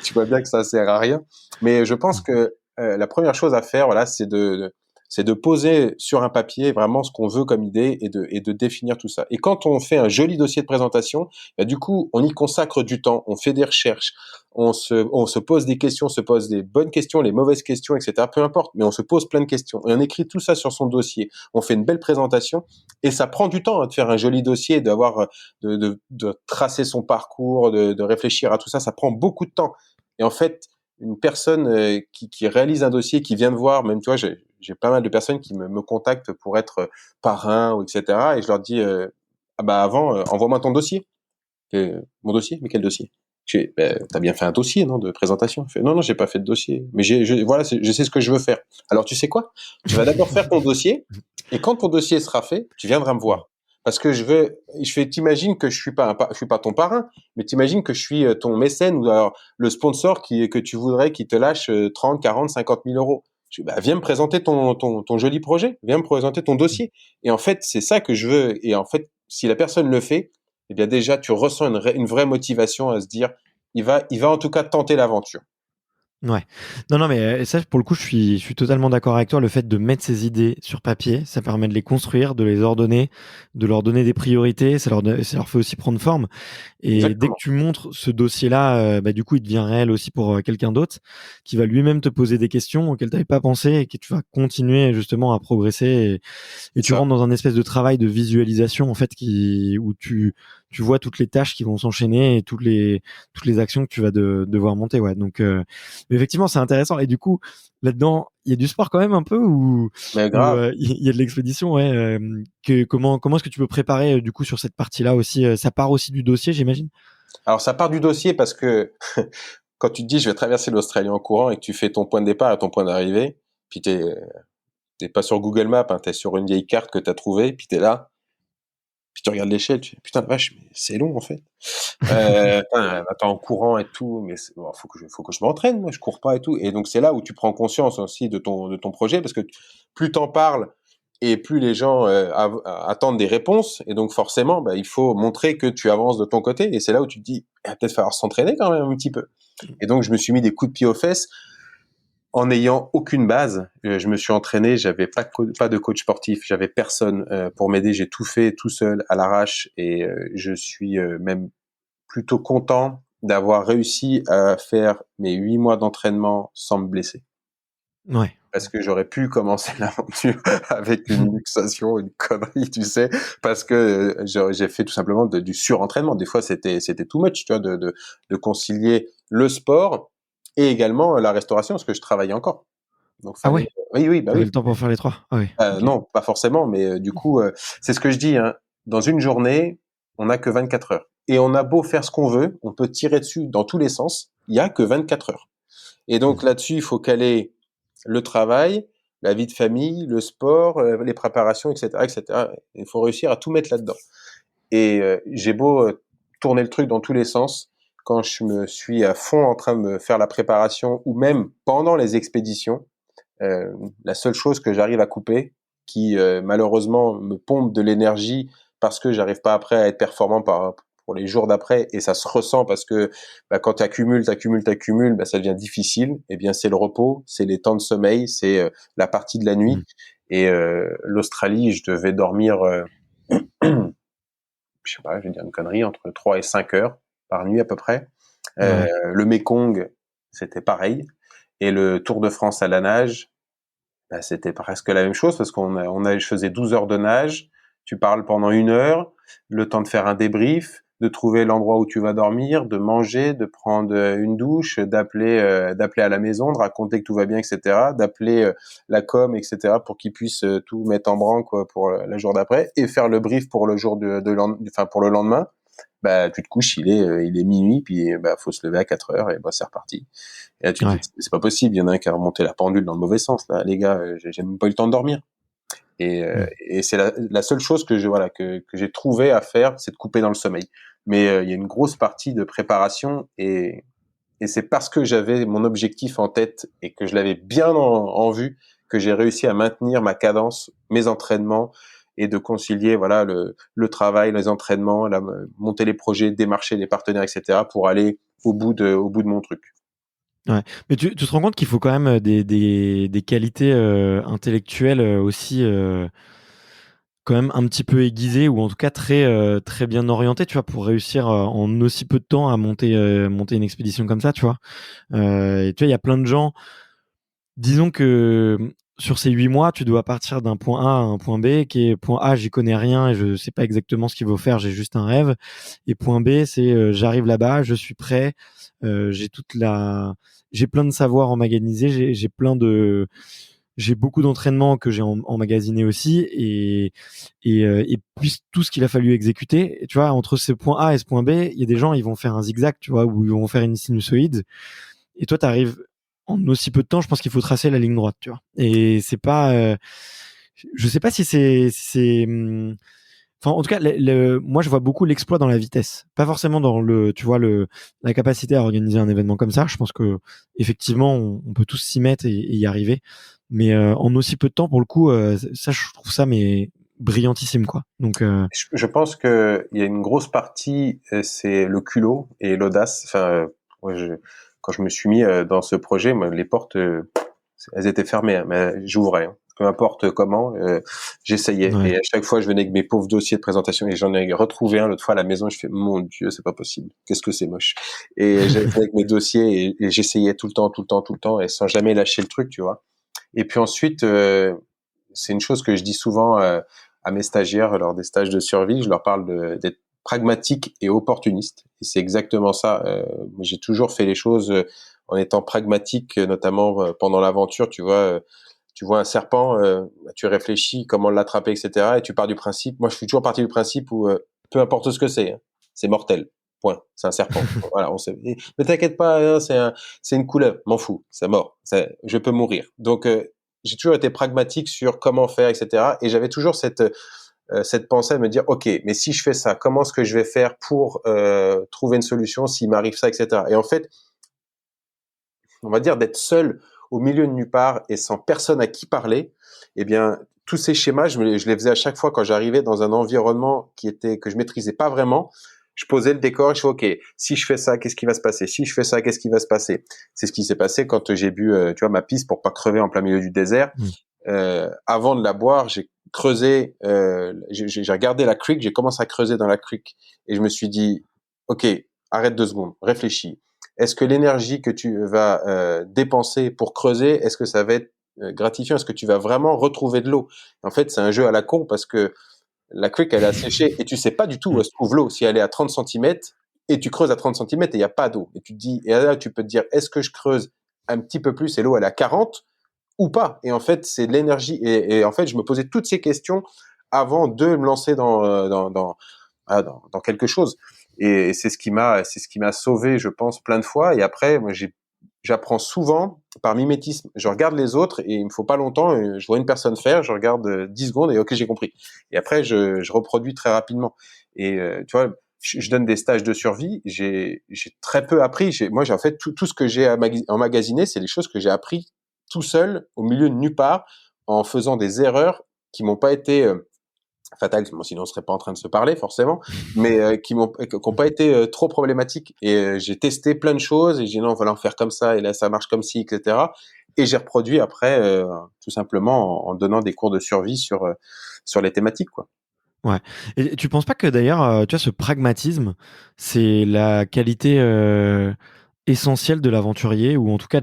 Tu vois bien que ça sert à rien. Mais je pense que la première chose à faire, voilà, c'est de poser sur un papier vraiment ce qu'on veut comme idée et de définir tout ça. Et quand on fait un joli dossier de présentation, bah, du coup, on y consacre du temps, on fait des recherches, on se pose des questions, on se pose des bonnes questions, les mauvaises questions, etc. Peu importe, mais on se pose plein de questions. Et on écrit tout ça sur son dossier. On fait une belle présentation et ça prend du temps de faire un joli dossier, de tracer son parcours, de réfléchir à tout ça. Ça prend beaucoup de temps. Et en fait, une personne qui réalise un dossier, qui vient de voir, même tu vois, j'ai pas mal de personnes qui me contactent pour être parrain ou etc. Et je leur dis, ah bah avant, envoie-moi ton dossier. Mon dossier? Mais quel dossier? T'as bien fait un dossier, non, de présentation? Je fais, non, non, j'ai pas fait de dossier. Mais voilà, je sais ce que je veux faire. Alors tu sais quoi? Tu vas d'abord faire ton dossier, et quand ton dossier sera fait, tu viendras me voir. Parce que t'imagines que je suis pas ton parrain, mais t'imagines que je suis ton mécène ou alors le sponsor que tu voudrais qui te lâche 30, 40, 50 000 euros. Bah, viens me présenter ton joli projet, viens me présenter ton dossier. Et en fait, c'est ça que je veux. Et en fait, si la personne le fait, eh bien déjà, tu ressens une vraie motivation à se dire, il va en tout cas tenter l'aventure. Ouais. Non, non, mais ça, pour le coup, je suis totalement d'accord avec toi. Le fait de mettre ces idées sur papier, ça permet de les construire, de les ordonner, de leur donner des priorités. Ça leur fait aussi prendre forme. Et dès que Exactement. tu montres ce dossier-là, bah, du coup, il devient réel aussi pour quelqu'un d'autre qui va lui-même te poser des questions auxquelles tu n'avais pas pensé et que tu vas continuer justement à progresser. Et C'est tu ça. rentres dans un espèce de travail de visualisation en fait où tu vois toutes les tâches qui vont s'enchaîner et toutes les actions que tu vas devoir monter. Ouais. Donc effectivement, c'est intéressant. Et du coup, là-dedans, il y a du sport quand même un peu Mais ou grave. il y a de l'expédition. Ouais. Comment est-ce que tu peux préparer du coup sur cette partie-là aussi ça part aussi du dossier, j'imagine. Alors, ça part du dossier parce que quand tu te dis, je vais traverser l'Australie en courant et que tu fais ton point de départ à ton point d'arrivée, puis t'es pas sur Google Maps, hein, t'es sur une vieille carte que t'as trouvée, puis t'es là, puis tu regardes l'échelle, tu fais, putain de vache, mais c'est long, en fait. Attends, en courant et tout, mais bon, faut que je m'entraîne, moi, je cours pas et tout. Et donc, c'est là où tu prends conscience aussi de ton projet, parce que plus t'en parles et plus les gens attendent des réponses. Et donc, forcément, bah, il faut montrer que tu avances de ton côté. Et c'est là où tu te dis, il va peut-être falloir s'entraîner quand même un petit peu. Et donc, je me suis mis des coups de pied aux fesses en n'ayant aucune base. Je me suis entraîné, j'avais pas de coach sportif, j'avais personne pour m'aider. J'ai tout fait tout seul, à l'arrache. Et je suis même plutôt content d'avoir réussi à faire mes 8 mois d'entraînement sans me blesser. Ouais. Parce que j'aurais pu commencer l'aventure avec une luxation, une connerie, tu sais, parce que j'ai fait tout simplement du surentraînement. Des fois, c'était too much, tu vois, de concilier le sport et également la restauration, parce que je travaillais encore. Donc, Ah fallait, ouais. oui, oui, bah T'avais oui. le temps pour faire les trois. Ah ouais. Ok. Non, pas forcément, mais du coup, c'est ce que je dis, hein. Dans une journée, on n'a que 24 heures. Et on a beau faire ce qu'on veut, on peut tirer dessus dans tous les sens, il y a que 24 heures. Et donc là-dessus, il faut caler le travail, la vie de famille, le sport, les préparations, etc., etc. Il faut réussir à tout mettre là-dedans. Et j'ai beau tourner le truc dans tous les sens, quand je me suis à fond en train de me faire la préparation, ou même pendant les expéditions, la seule chose que j'arrive à couper, qui malheureusement me pompe de l'énergie parce que j'arrive pas après à être performant pour les jours d'après, et ça se ressent parce que bah, quand tu accumules, bah, ça devient difficile. Eh bien, c'est le repos, c'est les temps de sommeil, c'est la partie de la nuit. Mm. Et l'Australie, je devais dormir, je sais pas, je vais dire une connerie, entre 3 et 5 heures par nuit à peu près. Ouais. Le Mekong, c'était pareil. Et le Tour de France à la nage, bah, c'était presque la même chose parce je faisais 12 heures de nage, tu parles pendant 1 heure, le temps de faire un débrief, de trouver l'endroit où tu vas dormir, de manger, de prendre une douche, d'appeler à la maison, de raconter que tout va bien, etc., d'appeler la com, etc., pour qu'ils puissent tout mettre en branle, quoi, pour la jour d'après, et faire le brief pour le jour enfin, pour le lendemain. Bah, tu te couches, il est minuit, puis bah, faut se lever à 4 heures, et bah, c'est reparti. Et là, tu te dis, Ouais. c'est pas possible, il y en a un qui a remonté la pendule dans le mauvais sens, là, les gars, j'ai même pas eu le temps de dormir. Mm. Et c'est la seule chose voilà, que j'ai trouvé à faire, c'est de couper dans le sommeil. Mais il y a une grosse partie de préparation, et c'est parce que j'avais mon objectif en tête et que je l'avais bien en vue que j'ai réussi à maintenir ma cadence, mes entraînements et de concilier voilà le travail, les entraînements, monter les projets, démarcher les partenaires, etc. pour aller au bout de mon truc. Ouais. Mais tu te rends compte qu'il faut quand même des qualités intellectuelles aussi quand même un petit peu aiguisées ou en tout cas très bien orientées, tu vois, pour réussir en aussi peu de temps à monter une expédition comme ça, tu vois. Et tu vois, il y a plein de gens. Disons que sur ces 8 mois, tu dois partir d'un point A à un point B, qui est point A, j'y connais rien et je sais pas exactement ce qu'il faut faire, j'ai juste un rêve. Et point B, c'est j'arrive là-bas, je suis prêt, j'ai j'ai plein de savoirs emmagasinés, j'ai beaucoup d'entraînements que j'ai emmagasinés aussi et puis tout ce qu'il a fallu exécuter. Et tu vois, entre ce point A et ce point B, il y a des gens, ils vont faire un zigzag, tu vois, ou ils vont faire une sinusoïde. Et toi, tu arrives en aussi peu de temps, je pense qu'il faut tracer la ligne droite, tu vois. Et c'est pas, je sais pas si enfin, en tout cas, moi, je vois beaucoup l'exploit dans la vitesse, pas forcément dans tu vois, la capacité à organiser un événement comme ça. Je pense que effectivement, on peut tous s'y mettre et y arriver, mais en aussi peu de temps, pour le coup, ça, je trouve ça mais brillantissime, quoi. Donc, Je pense que il y a une grosse partie, c'est le culot et l'audace. Enfin, moi, quand je me suis mis dans ce projet, moi, les portes, elles étaient fermées, hein, mais j'ouvrais. Hein. Peu importe comment, j'essayais. ouais. Et à chaque fois, je venais avec mes pauvres dossiers de présentation et j'en ai retrouvé un l'autre fois à la maison. Je fais, mon Dieu, c'est pas possible. Qu'est-ce que c'est moche. Et j'avais avec mes dossiers et j'essayais tout le temps, tout le temps, tout le temps et sans jamais lâcher le truc, tu vois. Et puis ensuite, c'est une chose que je dis souvent à mes stagiaires lors des stages de survie. Je leur parle d'être pragmatique et opportuniste. Et c'est exactement ça. J'ai toujours fait les choses en étant pragmatique, notamment pendant l'aventure. Tu vois un serpent, tu réfléchis comment l'attraper, etc. Et tu pars du principe. Moi, je suis toujours parti du principe où peu importe ce que c'est, hein, c'est mortel. Point. C'est un serpent. Voilà, on sait. Mais t'inquiète pas, hein, c'est une couleuvre. M'en fous. C'est mort. Je peux mourir. Donc, j'ai toujours été pragmatique sur comment faire, etc. Et j'avais toujours cette pensée à me dire, ok, mais si je fais ça, comment est-ce que je vais faire pour trouver une solution s'il m'arrive ça, etc. Et en fait, on va dire d'être seul au milieu de nulle part et sans personne à qui parler, eh bien, tous ces schémas, je les faisais à chaque fois quand j'arrivais dans un environnement que je maîtrisais pas vraiment. Je posais le décor et je fais, OK, si je fais ça, qu'est-ce qui va se passer? Si je fais ça, qu'est-ce qui va se passer? C'est ce qui s'est passé quand j'ai bu, tu vois, ma pisse pour pas crever en plein milieu du désert. Mm. Avant de la boire, j'ai creusé, j'ai regardé la crique, j'ai commencé à creuser dans la crique et je me suis dit, OK, arrête 2 secondes, réfléchis. Est-ce que l'énergie que tu vas dépenser pour creuser, est-ce que ça va être gratifiant? Est-ce que tu vas vraiment retrouver de l'eau? En fait, c'est un jeu à la con parce que la crique, elle est asséchée et tu sais pas du tout où Mm. se trouve l'eau. Si elle est à 30 centimètres et tu creuses à 30 centimètres et il n'y a pas d'eau. Et tu te dis, et là, tu peux te dire, est-ce que je creuse un petit peu plus et l'eau, elle est à 40 ou pas? Et en fait, c'est de l'énergie. Et en fait, je me posais toutes ces questions avant de me lancer dans quelque chose. Et c'est ce qui m'a sauvé, je pense, plein de fois. Et après, moi, j'apprends souvent par mimétisme. Je regarde les autres et il me faut pas longtemps. Je vois une personne faire, je regarde 10 secondes et ok, j'ai compris. Et après, je reproduis très rapidement. Et tu vois, je donne des stages de survie. J'ai très peu appris. Moi, j'ai en fait tout ce que j'ai emmagasiné, c'est les choses que j'ai appris tout seul au milieu de nulle part en faisant des erreurs qui m'ont pas été fatales, sinon on serait pas en train de se parler forcément, mais qui n'ont pas été trop problématiques. Et j'ai testé plein de choses et j'ai dit non, on va en faire comme ça et là ça marche comme ci, etc. Et j'ai reproduit après tout simplement en donnant des cours de survie sur les thématiques, quoi. Ouais. Et tu penses pas que d'ailleurs, tu vois, ce pragmatisme, c'est la qualité essentielle de l'aventurier ou en tout cas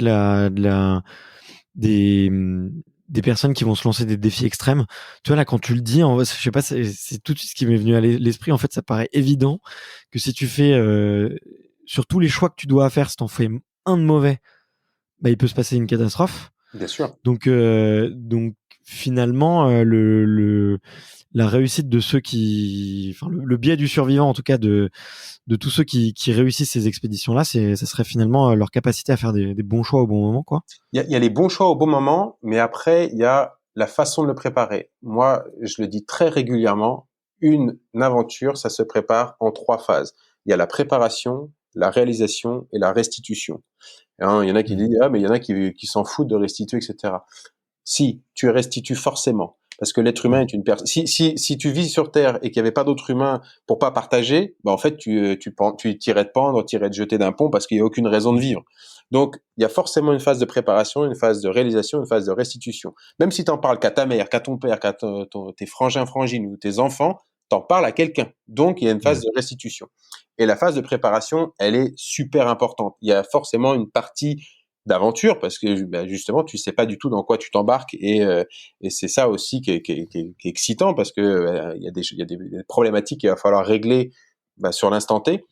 des, hum, des personnes qui vont se lancer des défis extrêmes. Tu vois, là, quand tu le dis, je sais pas, c'est tout de suite ce qui m'est venu à l'esprit. En fait, ça paraît évident que si tu fais, sur tous les choix que tu dois faire, si t'en fais un de mauvais, bah, il peut se passer une catastrophe. Bien sûr. Donc finalement, la réussite de ceux enfin, le biais du survivant, en tout cas, de tous ceux qui réussissent ces expéditions-là, ça serait finalement leur capacité à faire des bons choix au bon moment, quoi. Il y a les bons choix au bon moment, mais après, il y a la façon de le préparer. Moi, je le dis très régulièrement, une aventure, ça se prépare en 3 phases. Il y a la préparation, la réalisation et la restitution. Hein, il y en a qui Mmh. disent, ah, mais il y en a qui s'en foutent de restituer, etc. Si, tu restitues forcément. Parce que l'être humain est une personne. Si tu vis sur Terre et qu'il n'y avait pas d'autres humains pour pas partager, en fait, tu t'irais te pendre, t'irais te jeter d'un pont parce qu'il n'y a aucune raison de vivre. Donc, il y a forcément une phase de préparation, une phase de réalisation, une phase de restitution. Même si t'en parles qu'à ta mère, qu'à ton père, qu'à tes frangins, frangines ou tes enfants, t'en parles à quelqu'un. Donc, il y a une phase de restitution. Et la phase de préparation, elle est super importante. Il y a forcément une partie d'aventure parce que justement tu sais pas du tout dans quoi tu t'embarques et c'est ça aussi qui est excitant parce que il y a des problématiques qu'il va falloir régler sur l'instant T,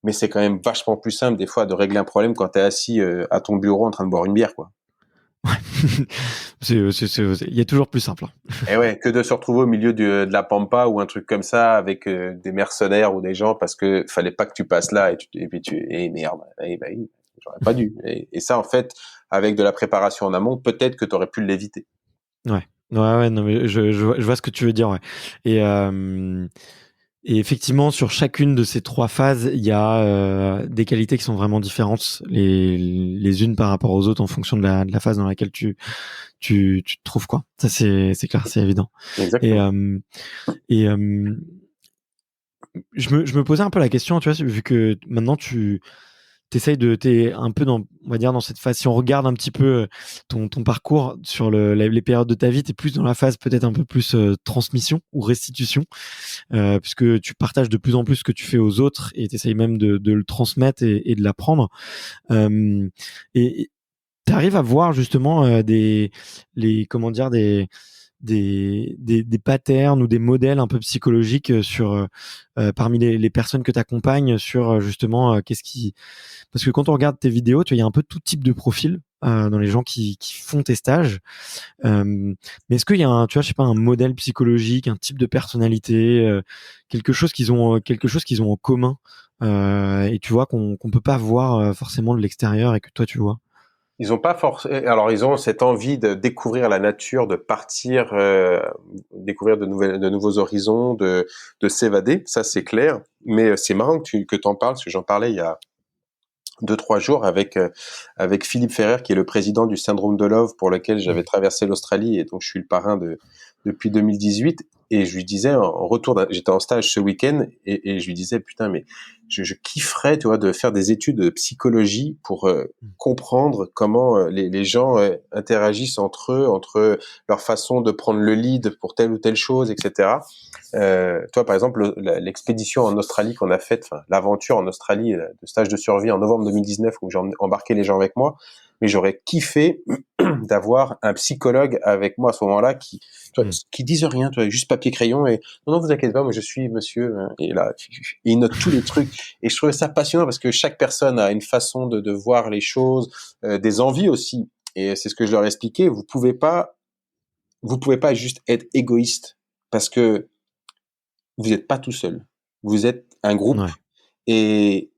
mais c'est quand même vachement plus simple des fois de régler un problème quand tu es assis à ton bureau en train de boire une bière, quoi. Il y a toujours plus simple. Et ouais, que de se retrouver au milieu de la pampa ou un truc comme ça avec des mercenaires ou des gens parce que fallait pas que tu passes là et puis merde, j'aurais pas dû. Et ça, en fait, avec de la préparation en amont, peut-être que tu aurais pu l'éviter. Ouais, non, mais je vois ce que tu veux dire, ouais. Et effectivement, sur chacune de ces 3 phases, il y a des qualités qui sont vraiment différentes, les unes par rapport aux autres en fonction de la phase dans laquelle tu te trouves, quoi. Ça, c'est clair, c'est évident. Exactement. Je me posais un peu la question, tu vois, vu que maintenant t'es un peu on va dire dans cette phase. Si on regarde un petit peu ton parcours sur les périodes de ta vie, t'es plus dans la phase peut-être un peu plus transmission ou restitution, puisque tu partages de plus en plus ce que tu fais aux autres et t'essayes même de le transmettre et de l'apprendre. Et t'arrives à voir justement des patterns ou des modèles un peu psychologiques sur parmi les personnes que tu accompagnes sur justement parce que quand on regarde tes vidéos, tu vois, il y a un peu tout type de profil dans les gens qui font tes stages. Mais est-ce qu'il y a tu vois, je sais pas, un modèle psychologique, un type de personnalité, quelque chose qu'ils ont en commun, et tu vois qu'on peut pas voir forcément de l'extérieur et que toi tu vois? Ils ont pas alors ils ont cette envie de découvrir la nature, de partir, découvrir de nouveaux horizons, de s'évader. Ça, c'est clair. Mais c'est marrant que t'en parles, parce que j'en parlais il y a 2-3 jours avec Philippe Ferrer, qui est le président du Syndrome de Love, pour lequel j'avais traversé l'Australie, et donc je suis le parrain depuis 2018. Et je lui disais, en retour, j'étais en stage ce week-end, et je lui disais, putain, mais je kifferais, tu vois, de faire des études de psychologie pour comprendre comment les gens interagissent entre eux, entre leur façon de prendre le lead pour telle ou telle chose, etc. Toi, par exemple, l'expédition en Australie qu'on a faite, enfin, l'aventure en Australie, de stage de survie en novembre 2019, où j'ai embarqué les gens avec moi, mais j'aurais kiffé d'avoir un psychologue avec moi à ce moment-là qui dise rien, tu vois, juste papier crayon et non, vous inquiétez pas, moi je suis monsieur, et là, il note tous les trucs, et je trouvais ça passionnant parce que chaque personne a une façon de voir les choses, des envies aussi, et c'est ce que je leur ai expliqué, vous pouvez pas juste être égoïste parce que vous n'êtes pas tout seul, vous êtes un groupe, Ouais. et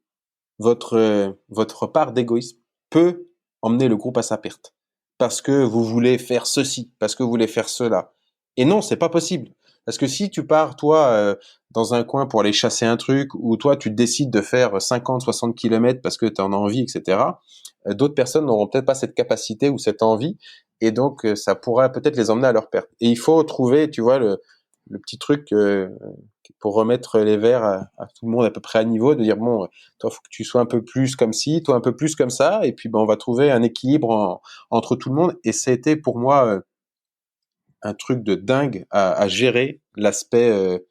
votre part d'égoïsme peut emmener le groupe à sa perte. Parce que vous voulez faire ceci, parce que vous voulez faire cela. Et non, c'est pas possible. Parce que si tu pars, toi, dans un coin pour aller chasser un truc, ou toi, tu décides de faire 50, 60 kilomètres parce que tu en as envie, etc., d'autres personnes n'auront peut-être pas cette capacité ou cette envie, et donc ça pourra peut-être les emmener à leur perte. Et il faut trouver, tu vois, le petit truc pour remettre les verres à tout le monde à peu près à niveau, de dire, bon, toi, faut que tu sois un peu plus comme ci, toi un peu plus comme ça, et puis on va trouver un équilibre entre tout le monde. Et c'était pour moi un truc de dingue à gérer l'aspect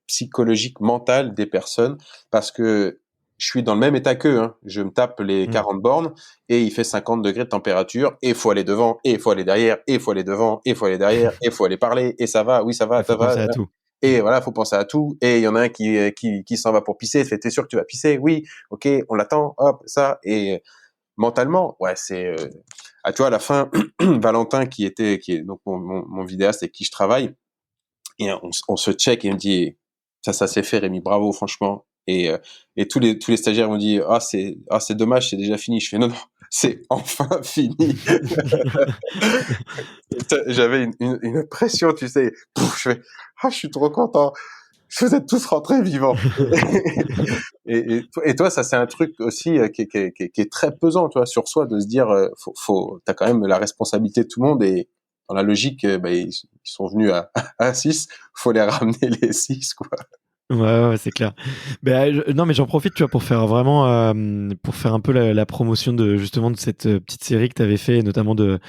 psychologique, mental des personnes, parce que je suis dans le même état qu'eux, hein. Je me tape les 40 bornes et il fait 50 degrés de température, et il faut aller devant, et il faut aller derrière, et il faut aller devant, et il faut aller derrière, et il faut aller parler, et ça va, oui, ça va, Il faut ça va. penser à tout. Et voilà, faut penser à tout. Et il y en a un qui s'en va pour pisser. Il fait, t'es sûr que tu vas pisser? Oui. Ok, on l'attend. Hop, ça. Et mentalement, ouais, c'est, tu vois, à la fin, Valentin, qui est donc mon vidéaste avec qui je travaille, et on se check et il me dit, ça s'est fait, Rémi, bravo, franchement. Et tous les stagiaires m'ont dit, c'est dommage, c'est déjà fini. Je fais, non, non, c'est enfin fini. J'avais une pression, tu sais. Pouf, je fais, je suis trop content. vous êtes tous rentrés vivants. Et toi, ça c'est un truc aussi qui est très pesant, tu vois, sur soi, de se dire, t'as quand même la responsabilité de tout le monde, et dans la logique, ils sont venus à 6, faut les ramener les 6, quoi. Ouais, c'est clair. Non, mais j'en profite, tu vois, pour faire vraiment, pour faire un peu la promotion de justement de cette petite série que tu avais fait, notamment de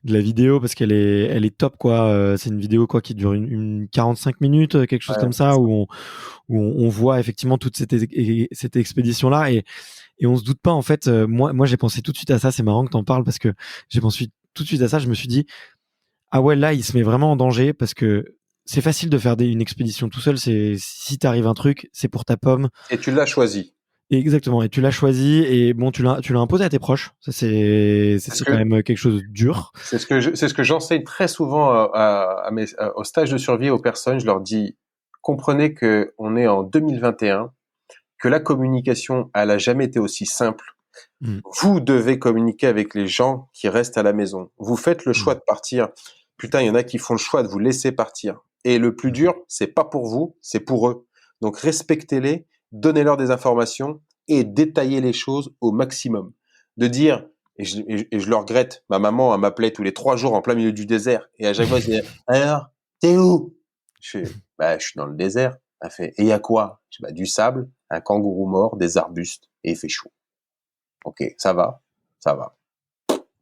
la vidéo, parce elle est top, quoi. C'est une vidéo quoi qui dure une 45 minutes, quelque chose Ouais, comme ça, où on voit effectivement toute cette expédition là, et on se doute pas en fait. Moi, j'ai pensé tout de suite à ça. C'est marrant que t'en parles parce que j'ai pensé tout de suite à ça. Je me suis dit, ah ouais, là, il se met vraiment en danger parce que c'est facile de faire une expédition tout seul. C'est si t'arrive un truc, c'est pour ta pomme. et tu l'as choisi. Et exactement. Et tu l'as choisi et bon, tu l'as imposé à tes proches. Ça, C'est ce c'est quand que, même quelque chose de dur. c'est ce que j'enseigne très souvent au stage de survie aux personnes. Je leur dis, comprenez que on est en 2021, que la communication, elle a jamais été aussi simple. Mm. Vous devez communiquer avec les gens qui restent à la maison. Vous faites le choix Mm. de partir. Putain, il y en a qui font le choix de vous laisser partir. Et le plus dur, c'est pas pour vous, c'est pour eux. Donc respectez-les, donnez-leur des informations et détaillez les choses au maximum. De dire, et je le regrette, ma maman, elle m'appelait tous les 3 jours en plein milieu du désert. Et à chaque fois, je disais, alors, t'es où? Je suis dans le désert. Elle fait, et il y a quoi? Je dis, du sable, un kangourou mort, des arbustes, et il fait chaud. Ok, ça va, ça va.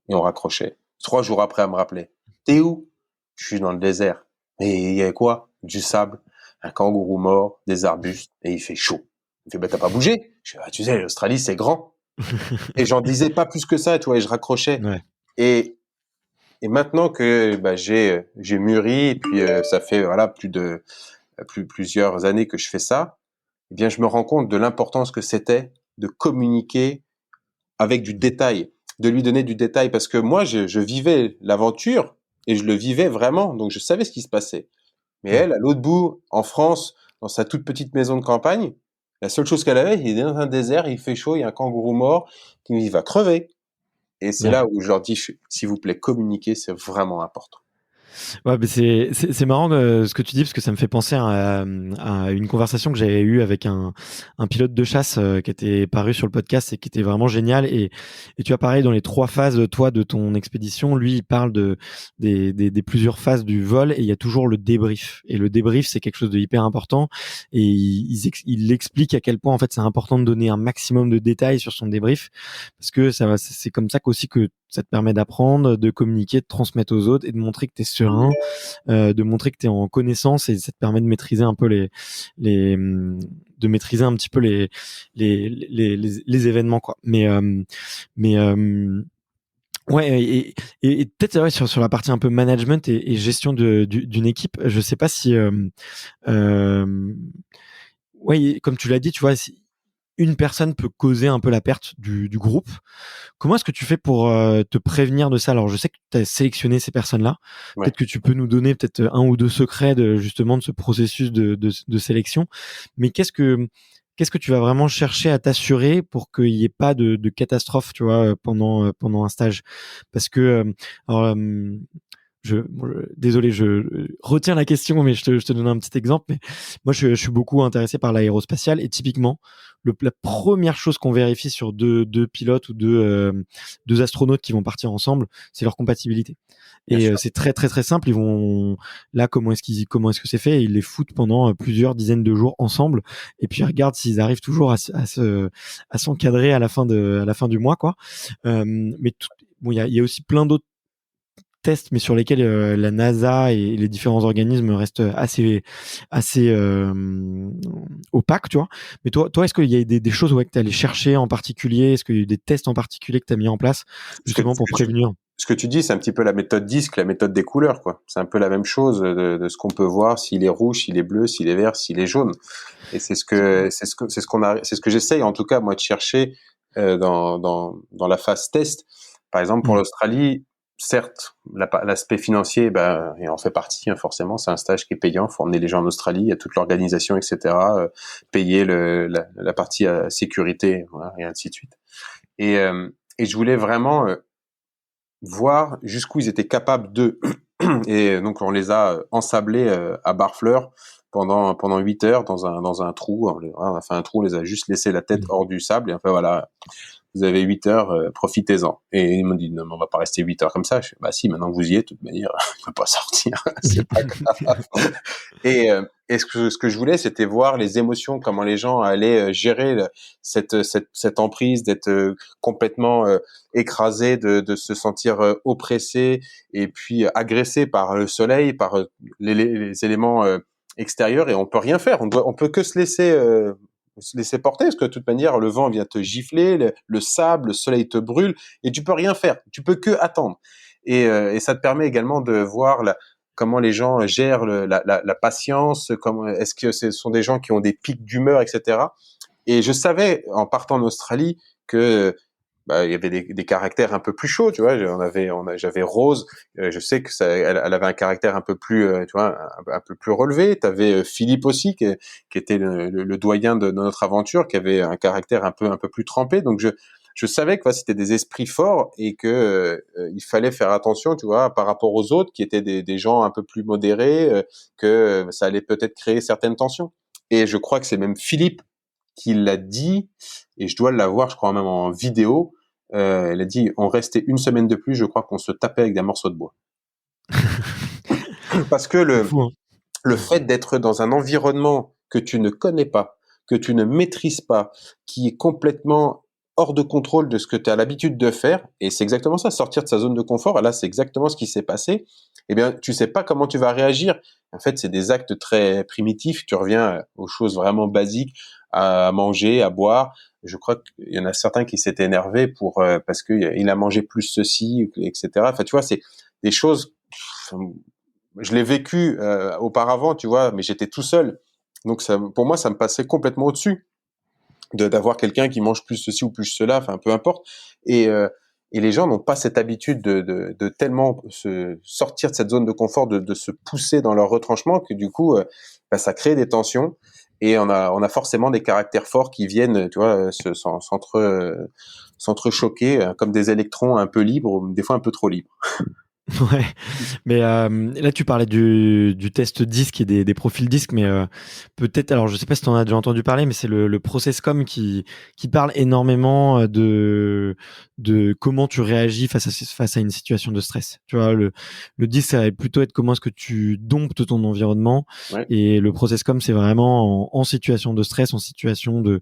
Et on raccrochait. 3 jours après, elle me rappelait. T'es où? Je suis dans le désert. Et il y a quoi? Du sable, un kangourou mort, des arbustes, et il fait chaud. Il fait, bah t'as pas bougé? Je dis, tu sais, l'Australie, c'est grand. Et j'en disais pas plus que ça, tu vois, et je raccrochais. Ouais. Et, et maintenant que j'ai mûri, et puis ça fait voilà plusieurs années que je fais ça, eh bien je me rends compte de l'importance que c'était de communiquer avec du détail, de lui donner du détail, parce que moi, je vivais l'aventure et je le vivais vraiment, donc je savais ce qui se passait. Mais Ouais. elle, à l'autre bout, en France, dans sa toute petite maison de campagne, la seule chose qu'elle avait, il est dans un désert, il fait chaud, il y a un kangourou mort, qui va crever. Et c'est Ouais. là où je leur dis, s'il vous plaît, communiquer, c'est vraiment important. Ouais, mais c'est marrant ce que tu dis parce que ça me fait penser à une conversation que j'avais eue avec un pilote de chasse qui était paru sur le podcast et qui était vraiment génial. Et tu as pareil dans les 3 phases toi de ton expédition, lui il parle des plusieurs phases du vol et il y a toujours le débrief. Et le débrief c'est quelque chose de hyper important et il explique à quel point en fait c'est important de donner un maximum de détails sur son débrief parce que c'est comme ça qu'aussi que ça te permet d'apprendre, de communiquer, de transmettre aux autres et de montrer que tu es serein, de montrer que tu es en connaissance et ça te permet de maîtriser un peu de maîtriser un petit peu les événements quoi. Mais ouais et peut-être ouais, sur la partie un peu management et gestion d'une équipe, je sais pas si euh, ouais comme tu l'as dit, tu vois, si une personne peut causer un peu la perte du groupe. Comment est-ce que tu fais pour te prévenir de ça? Alors, je sais que tu as sélectionné ces personnes-là. Ouais. Peut-être que tu peux nous donner peut-être un ou deux secrets de justement de ce processus de sélection. Mais qu'est-ce que tu vas vraiment chercher à t'assurer pour qu'il n'y ait pas de catastrophe, tu vois, pendant un stage? Parce que alors, désolé, je retiens la question, mais je te donne un petit exemple. Mais moi, je suis beaucoup intéressé par l'aérospatiale et typiquement, la première chose qu'on vérifie sur deux pilotes ou deux astronautes qui vont partir ensemble, c'est leur compatibilité. Bien Et sûr. c'est très très très simple. Ils vont là, comment est-ce que c'est fait? Ils les foutent pendant plusieurs dizaines de jours ensemble, et puis ils regardent s'ils arrivent toujours à s'encadrer à la fin du mois, quoi. Mais bon, il y a aussi plein d'autres tests, mais sur lesquels la NASA et les différents organismes restent assez opaques, tu vois. Mais toi, est-ce qu'il y a des choses ouais, que tu allé chercher en particulier? Est-ce qu'il y a eu des tests en particulier que tu as mis en place Ce que, justement ce pour que tu, prévenir? ce que tu dis, c'est un petit peu la méthode disque, la méthode des couleurs, quoi. C'est un peu la même chose de ce qu'on peut voir, s'il est rouge, s'il est bleu, s'il est vert, s'il est jaune. Et c'est ce que j'essaye, en tout cas, moi, de chercher dans la phase test. Par exemple, pour Mm. l'Australie, certes, l'aspect financier, ben, il en fait partie, hein, forcément. C'est un stage qui est payant. Faut emmener les gens en Australie, il y a toute l'organisation, etc. Payer la partie sécurité, voilà, et ainsi de suite. Et je voulais vraiment voir jusqu'où ils étaient capables de Et donc on les a ensablés à Barfleur pendant 8 heures dans un trou. On a fait un trou, on les a juste laissé la tête hors du sable et enfin voilà, vous avez 8 heures, profitez-en. Et ils m'ont dit non, mais on va pas rester 8 heures comme ça. Je fais bah si, maintenant que vous y êtes, de toute manière, je peux pas sortir, c'est pas grave. Et ce que je voulais, c'était voir les émotions, comment les gens allaient gérer cette emprise, d'être complètement écrasé, de se sentir oppressé et puis agressé par le soleil, par les éléments extérieurs. Et on peut rien faire. On peut que se laisser porter, parce que de toute manière, le vent vient te gifler, le sable, le soleil te brûle, et tu peux rien faire. Tu peux que attendre. Et ça te permet également de voir comment les gens gèrent la patience, comment est-ce que ce sont des gens qui ont des pics d'humeur, etc. Et je savais, en partant en Australie, que bah, il y avait des caractères un peu plus chauds, tu vois. J'avais Rose, je sais que elle avait un caractère un peu plus, tu vois, un peu plus relevé. T'avais Philippe aussi, qui était le doyen de notre aventure, qui avait un caractère un peu plus trempé. Donc je savais que c'était des esprits forts et que il fallait faire attention, tu vois, par rapport aux autres qui étaient des gens un peu plus modérés, que ça allait peut-être créer certaines tensions. Et je crois que c'est même Philippe qui l'a dit, et je dois l'avoir, je crois même en vidéo. Elle a dit, on restait une semaine de plus, je crois qu'on se tapait avec des morceaux de bois. Parce que C'est fou, hein. le fait d'être dans un environnement que tu ne connais pas, que tu ne maîtrises pas, qui est complètement hors de contrôle de ce que tu as l'habitude de faire, et c'est exactement ça, sortir de sa zone de confort, et là c'est exactement ce qui s'est passé, eh bien tu sais pas comment tu vas réagir. En fait, c'est des actes très primitifs, tu reviens aux choses vraiment basiques, à manger, à boire. Je crois qu'il y en a certains qui s'étaient énervés parce qu'il a mangé plus ceci, etc. Enfin, tu vois, c'est des choses. Je l'ai vécu auparavant, tu vois, mais j'étais tout seul. Donc ça, pour moi, ça me passait complètement au-dessus d'avoir quelqu'un qui mange plus ceci ou plus cela, enfin peu importe. Et, euh, et les gens n'ont pas cette habitude de tellement se sortir de cette zone de confort, de se pousser dans leur retranchement que du coup, ça crée des tensions. Et on a forcément des caractères forts qui viennent, tu vois, s'entrechoquer comme des électrons un peu libres, ou des fois un peu trop libres. Ouais, mais là tu parlais du test disque et des profils disques, mais peut-être, alors je sais pas si tu en as déjà entendu parler, mais c'est le ProcessCom qui parle énormément de comment tu réagis face à une situation de stress. Tu vois, le disque, ça va plutôt être comment est-ce que tu domptes ton environnement, Ouais. et le ProcessCom, c'est vraiment en situation de stress, en situation de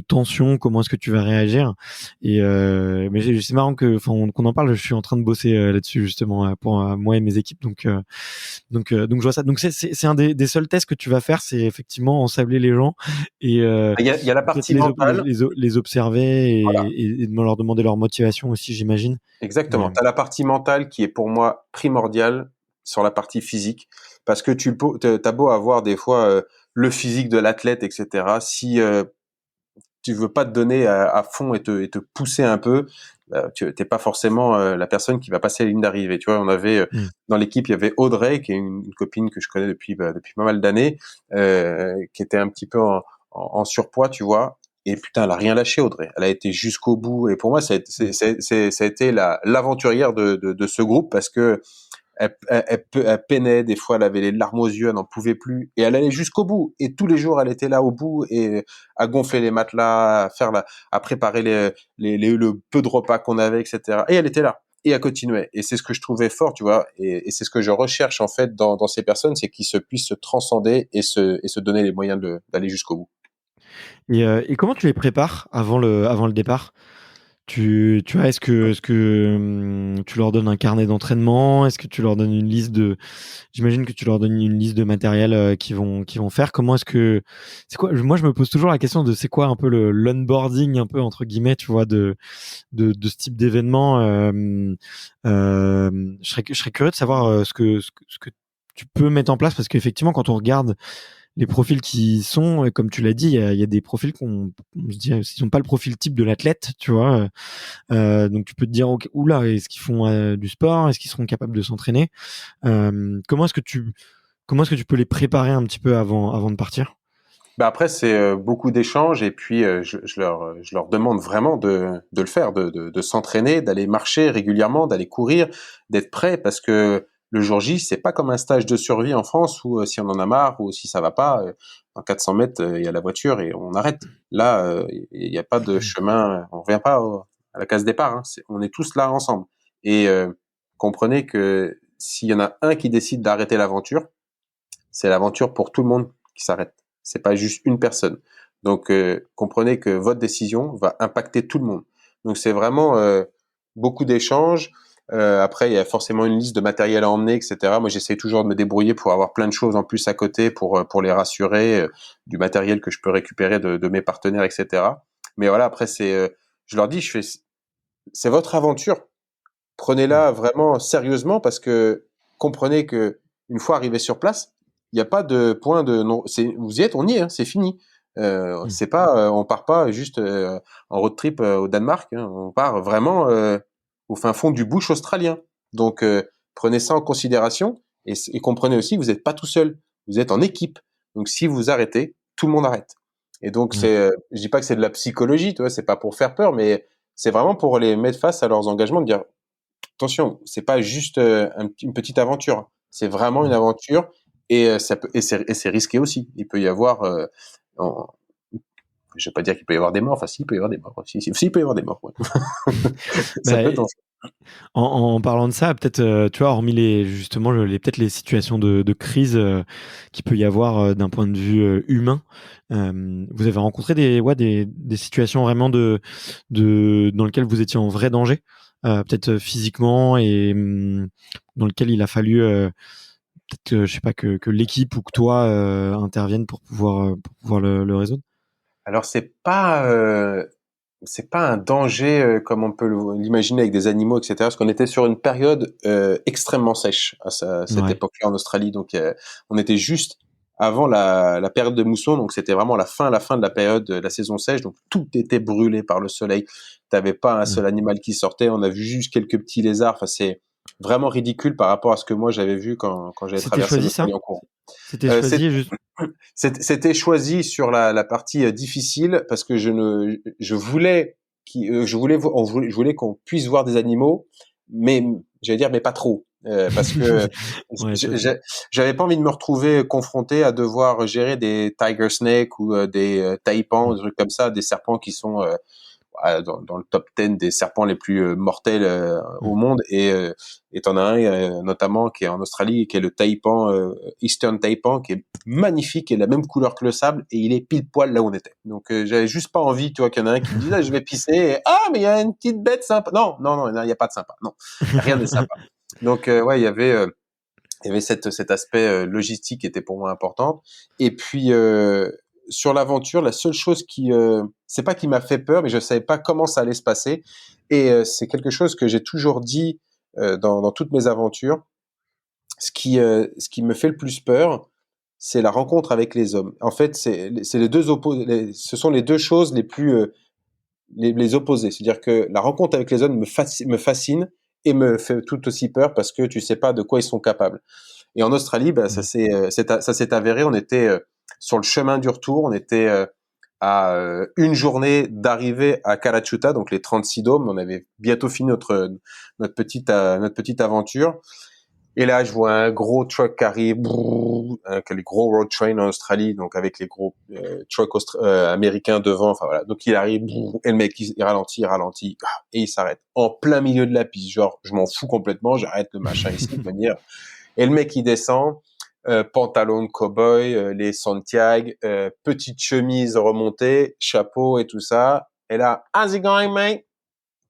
tension, comment est-ce que tu vas réagir. Et mais c'est marrant qu'on en parle. Je suis en train de bosser là-dessus justement pour moi et mes équipes. Donc je vois ça. Donc c'est un des seuls tests que tu vas faire, c'est effectivement ensabler les gens et Il y a la peut-être partie mentale. les observer Voilà. et de leur demander leur motivation aussi, j'imagine. Mais Exactement. Tu as la partie mentale qui est pour moi primordiale sur la partie physique, parce que t'as beau avoir des fois le physique de l'athlète, etc. Si tu veux pas te donner à fond et te pousser un peu, tu t'es pas forcément la personne qui va passer la ligne d'arrivée. Tu vois, on avait hmm. dans l'équipe, il y avait Audrey, qui est une copine que je connais depuis pas mal d'années, qui était un petit peu en surpoids, tu vois. Et putain, elle a rien lâché, Audrey. Elle a été jusqu'au bout. Et pour moi, ça a été l'aventurière de ce groupe, parce que elle peinait, des fois elle avait les larmes aux yeux, elle n'en pouvait plus, et elle allait jusqu'au bout. Et tous les jours, elle était là au bout et à gonfler les matelas, à préparer le peu de repas qu'on avait, etc. Et elle était là. Et elle continuait. Et c'est ce que je trouvais fort, tu vois. Et c'est ce que je recherche, en fait, dans ces personnes, c'est qu'ils puissent se transcender et se donner les moyens d'aller jusqu'au bout. Et comment tu les prépares avant le départ? Tu vois, est-ce que tu leur donnes un carnet d'entraînement? Est-ce que tu leur donnes une liste j'imagine que tu leur donnes une liste de matériel qu'ils vont faire. Comment est-ce que c'est quoi? Moi, je me pose toujours la question de c'est quoi un peu l'onboarding un peu entre guillemets, tu vois, de ce type d'événement. Je serais curieux de savoir ce que tu peux mettre en place, parce qu'effectivement, quand on regarde les profils qui sont, comme tu l'as dit, il y a des profils on se dit, ils n'ont pas le profil type de l'athlète, tu vois. Donc tu peux te dire, ok, oula, est-ce qu'ils font du sport? Est-ce qu'ils seront capables de s'entraîner? Comment est-ce que tu peux les préparer un petit peu avant de partir? Bah après, c'est beaucoup d'échanges et puis je leur demande vraiment de le faire, de s'entraîner, d'aller marcher régulièrement, d'aller courir, d'être prêt parce que le jour J, c'est pas comme un stage de survie en France où si on en a marre ou si ça va pas, dans 400 mètres, il y a la voiture et on arrête. Là, il n'y a pas de chemin, on revient pas à la case départ. Hein, on est tous là ensemble. Et comprenez que s'il y en a un qui décide d'arrêter l'aventure, c'est l'aventure pour tout le monde qui s'arrête. C'est pas juste une personne. Donc comprenez que votre décision va impacter tout le monde. Donc c'est vraiment beaucoup d'échanges. Après, il y a forcément une liste de matériel à emmener, etc. Moi, j'essaie toujours de me débrouiller pour avoir plein de choses en plus à côté pour les rassurer, du matériel que je peux récupérer de mes partenaires, etc. Mais voilà, après, je leur dis, c'est votre aventure. Prenez-la vraiment sérieusement parce que comprenez que une fois arrivé sur place, il n'y a pas de point de non. Vous y êtes, on y est, hein, c'est fini. Mm. C'est pas, on part pas juste en road trip au Danemark. Hein, on part vraiment au fin fond du bush australien. Donc prenez ça en considération et comprenez aussi que vous n'êtes pas tout seul. Vous êtes en équipe. Donc si vous arrêtez, tout le monde arrête. Et donc Ouais. je dis pas que c'est de la psychologie, tu vois, c'est pas pour faire peur, mais c'est vraiment pour les mettre face à leurs engagements, de dire attention, c'est pas juste une petite aventure. C'est vraiment une Mm. aventure et ça peut et c'est risqué aussi. Il peut y avoir, en- je vais pas dire qu'il peut y avoir des morts. Enfin, si, il peut y avoir des morts. Si, il peut y avoir des morts. Ouais. Ça Bah, peut être dangereux. en parlant de ça, peut-être, tu vois, hormis justement, peut-être les situations de crise qu'il peut y avoir d'un point de vue humain, vous avez rencontré des situations vraiment dans lesquelles vous étiez en vrai danger, peut-être physiquement et dans lequel il a fallu, peut-être, je sais pas, que l'équipe ou que toi intervienne pour pouvoir le résoudre? Alors c'est pas un danger comme on peut l'imaginer avec des animaux, etc. Parce qu'on était sur une période extrêmement sèche cette Ouais. époque-là en Australie. Donc, on était juste avant la période de mousson. Donc, c'était vraiment la fin de la période de la saison sèche. Donc, tout était brûlé par le soleil. T'avais pas un Ouais. seul animal qui sortait. On a vu juste quelques petits lézards. Enfin, c'est vraiment ridicule par rapport à ce que moi j'avais vu quand j'avais C'était traversé choisi ça? l'Australie en courant. C'était Euh, choisi juste. C'était choisi sur la partie difficile parce que je voulais je voulais qu'on puisse voir des animaux, mais j'allais dire mais pas trop. Parce que Ouais, ça. j'avais pas envie de me retrouver confronté à devoir gérer des tiger snakes ou des taipans, des trucs comme ça, des serpents qui sont dans le top 10 des serpents les plus mortels au Mm. monde et t'en as un notamment qui est en Australie qui est le taipan Eastern taipan qui est magnifique et la même couleur que le sable et il est pile poil là où on était. Donc j'avais juste pas envie, tu vois, qu'il y en a un qui me dise ah, je vais pisser et, ah mais il y a une petite bête sympa. Non, il y a pas de sympa. Non, rien de sympa. Donc ouais, il y avait cet aspect logistique qui était pour moi important. Et puis sur l'aventure, la seule chose c'est pas qui m'a fait peur, mais je savais pas comment ça allait se passer. Et c'est quelque chose que j'ai toujours dit dans toutes mes aventures. Ce qui me fait le plus peur, c'est la rencontre avec les hommes. En fait, c'est les deux ce sont les deux choses les plus les opposés. C'est-à-dire que la rencontre avec les hommes me fascine et me fait tout aussi peur parce que tu sais pas de quoi ils sont capables. Et en Australie, bah, Ouais. ça s'est avéré. On était sur le chemin du retour. On était à une journée d'arriver à Kalachuta, donc les 36 dômes. On avait bientôt fini notre petite aventure. Et là, je vois un gros truck qui arrive, les gros road train en Australie, donc avec les gros trucks américains devant. Enfin voilà. Donc il arrive, et le mec il ralentit, et il s'arrête en plein milieu de la piste. Genre, je m'en fous complètement, j'arrête le machin ici de manière. Et le mec, il descend, pantalon de cow-boy, les Santiago, petite chemise remontée, chapeau et tout ça. Et là, how's it going, mate?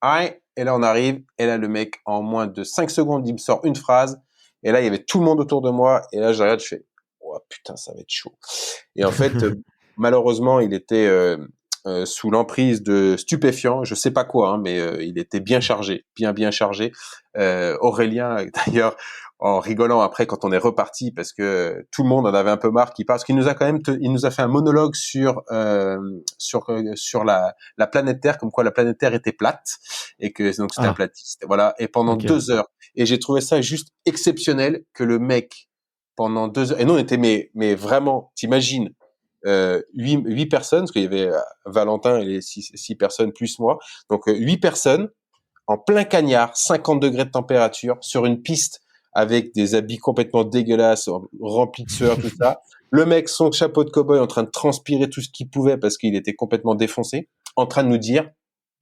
Alright. Et là, on arrive. Et là, le mec, en moins de 5 secondes, il me sort une phrase. Et là, il y avait tout le monde autour de moi. Et là, j'arrête, je fais, oh putain, ça va être chaud. Et en fait, malheureusement, il était sous l'emprise de stupéfiants, je sais pas quoi, hein, mais il était bien chargé, bien chargé. Aurélien, d'ailleurs, en rigolant après quand on est reparti, parce que tout le monde en avait un peu marre qu'il parce qu'il nous a quand même, il nous a fait un monologue sur la planète Terre, comme quoi la planète Terre était plate et que donc c'était un Ah, platiste, voilà. Et pendant ok. 2 heures, et j'ai trouvé ça juste exceptionnel que le mec pendant 2 heures, et nous on était mais vraiment, t'imagines huit personnes, parce qu'il y avait Valentin et les six personnes plus moi. Donc, 8 personnes en plein cagnard, 50 degrés de température, sur une piste avec des habits complètement dégueulasses, remplis de sueur, tout ça. Le mec, son chapeau de cow-boy, en train de transpirer tout ce qu'il pouvait parce qu'il était complètement défoncé, en train de nous dire,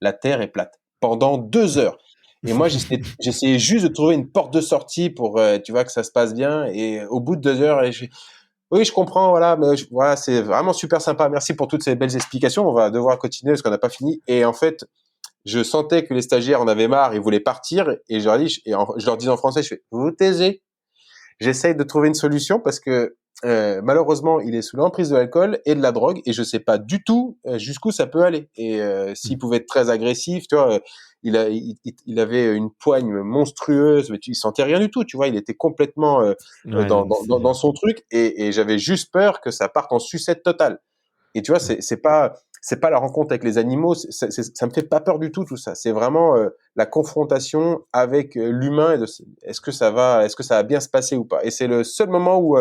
la Terre est plate. Pendant 2 heures. Et moi, j'essayais juste de trouver une porte de sortie pour, tu vois, que ça se passe bien. Et au bout de 2 heures, oui, je comprends, voilà, mais voilà, c'est vraiment super sympa. Merci pour toutes ces belles explications. On va devoir continuer parce qu'on n'a pas fini. Et en fait, je sentais que les stagiaires en avaient marre, ils voulaient partir, et je leur dis en français, je fais, vous vous taisez. J'essaye de trouver une solution parce que malheureusement, il est sous l'emprise de l'alcool et de la drogue, et je sais pas du tout jusqu'où ça peut aller. Et s'il pouvait être très agressif, tu vois, il avait une poigne monstrueuse, mais il sentait rien du tout, tu vois, il était complètement Ouais, non, mais dans son truc, et j'avais juste peur que ça parte en sucette totale. Et tu vois, c'est pas la rencontre avec les animaux, ça me fait pas peur du tout ça. C'est vraiment la confrontation avec l'humain, est-ce que ça va bien se passer ou pas. Et c'est le seul moment où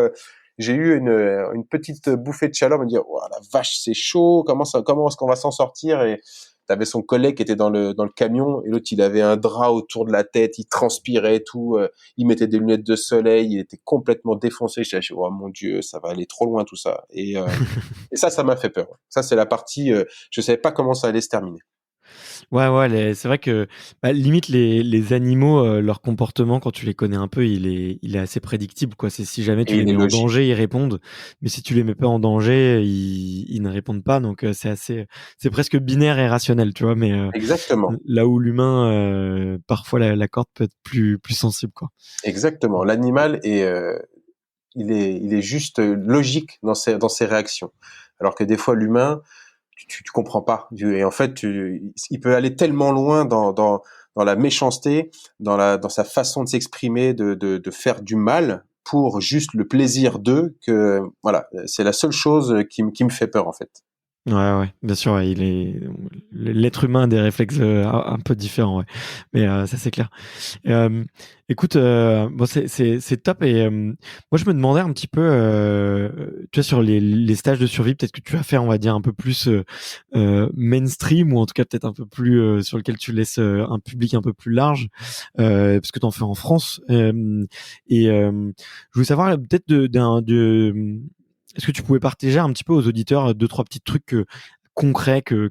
j'ai eu une petite bouffée de chaleur, me dire, oh, la vache, c'est chaud, comment est-ce qu'on va s'en sortir. Et t'avais son collègue qui était dans le camion, et l'autre, il avait un drap autour de la tête, il transpirait et tout, il mettait des lunettes de soleil, il était complètement défoncé. Je suis, oh mon Dieu, ça va aller trop loin tout ça. Et ça m'a fait peur. Ça, c'est la partie, je savais pas comment ça allait se terminer. ouais, c'est vrai que bah, limite les animaux, leur comportement quand tu les connais un peu, il est assez prédictible, quoi. C'est si jamais tu Et les il est mets en logique. danger, ils répondent, mais si tu les mets pas en danger, ils ne répondent pas. Donc c'est presque binaire et rationnel, tu vois. Mais Exactement. là où l'humain, parfois la corde peut être plus sensible, quoi. Exactement. L'animal il est juste logique dans ses réactions. Alors que des fois, l'humain, tu comprends pas. Et en fait, il peut aller tellement loin dans la méchanceté, dans sa façon de s'exprimer, de faire du mal pour juste le plaisir d'eux, que, voilà, c'est la seule chose qui me fait peur, en fait. Ouais, bien sûr, ouais, l'être humain a des réflexes un peu différents, ouais. Mais ça c'est clair. Euh, Écoute, bon, c'est top. Et moi, je me demandais un petit peu, tu vois, sur les stages de survie, peut-être que tu vas faire, on va dire, un peu plus mainstream, ou en tout cas peut-être un peu plus sur lequel tu laisses un public un peu plus large, parce que tu en fais en France. Et je voulais savoir peut-être est-ce que tu pouvais partager un petit peu aux auditeurs deux, trois petits trucs concrets que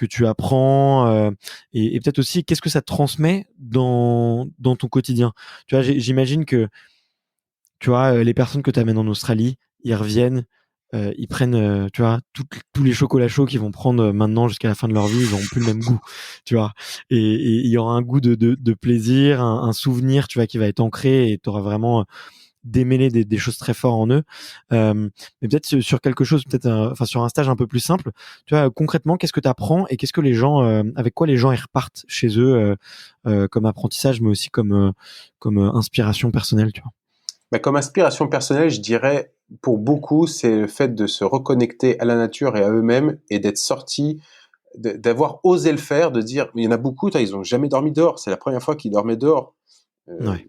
tu apprends, et peut-être aussi qu'est-ce que ça te transmet dans ton quotidien. Tu vois, j'imagine que tu vois les personnes que tu amènes en Australie, ils reviennent, ils prennent tu vois tous les chocolats chauds qu'ils vont prendre maintenant jusqu'à la fin de leur vie, ils auront plus le même goût, tu vois. Et il y aura un goût de plaisir, un souvenir, tu vois, qui va être ancré, et tu auras vraiment démêler des choses très fortes en eux. Mais peut-être sur quelque chose, peut-être, enfin sur un stage un peu plus simple, tu vois, concrètement, qu'est-ce que tu apprends et qu'est-ce que les gens, avec quoi les gens ils repartent chez eux, comme apprentissage, mais aussi comme inspiration personnelle, tu vois. Bah, comme inspiration personnelle, je dirais, pour beaucoup, c'est le fait de se reconnecter à la nature et à eux-mêmes, et d'être sortis, d'avoir osé le faire, de dire, mais il y en a beaucoup, ils ont jamais dormi dehors, c'est la première fois qu'ils dormaient dehors. Euh, Ouais.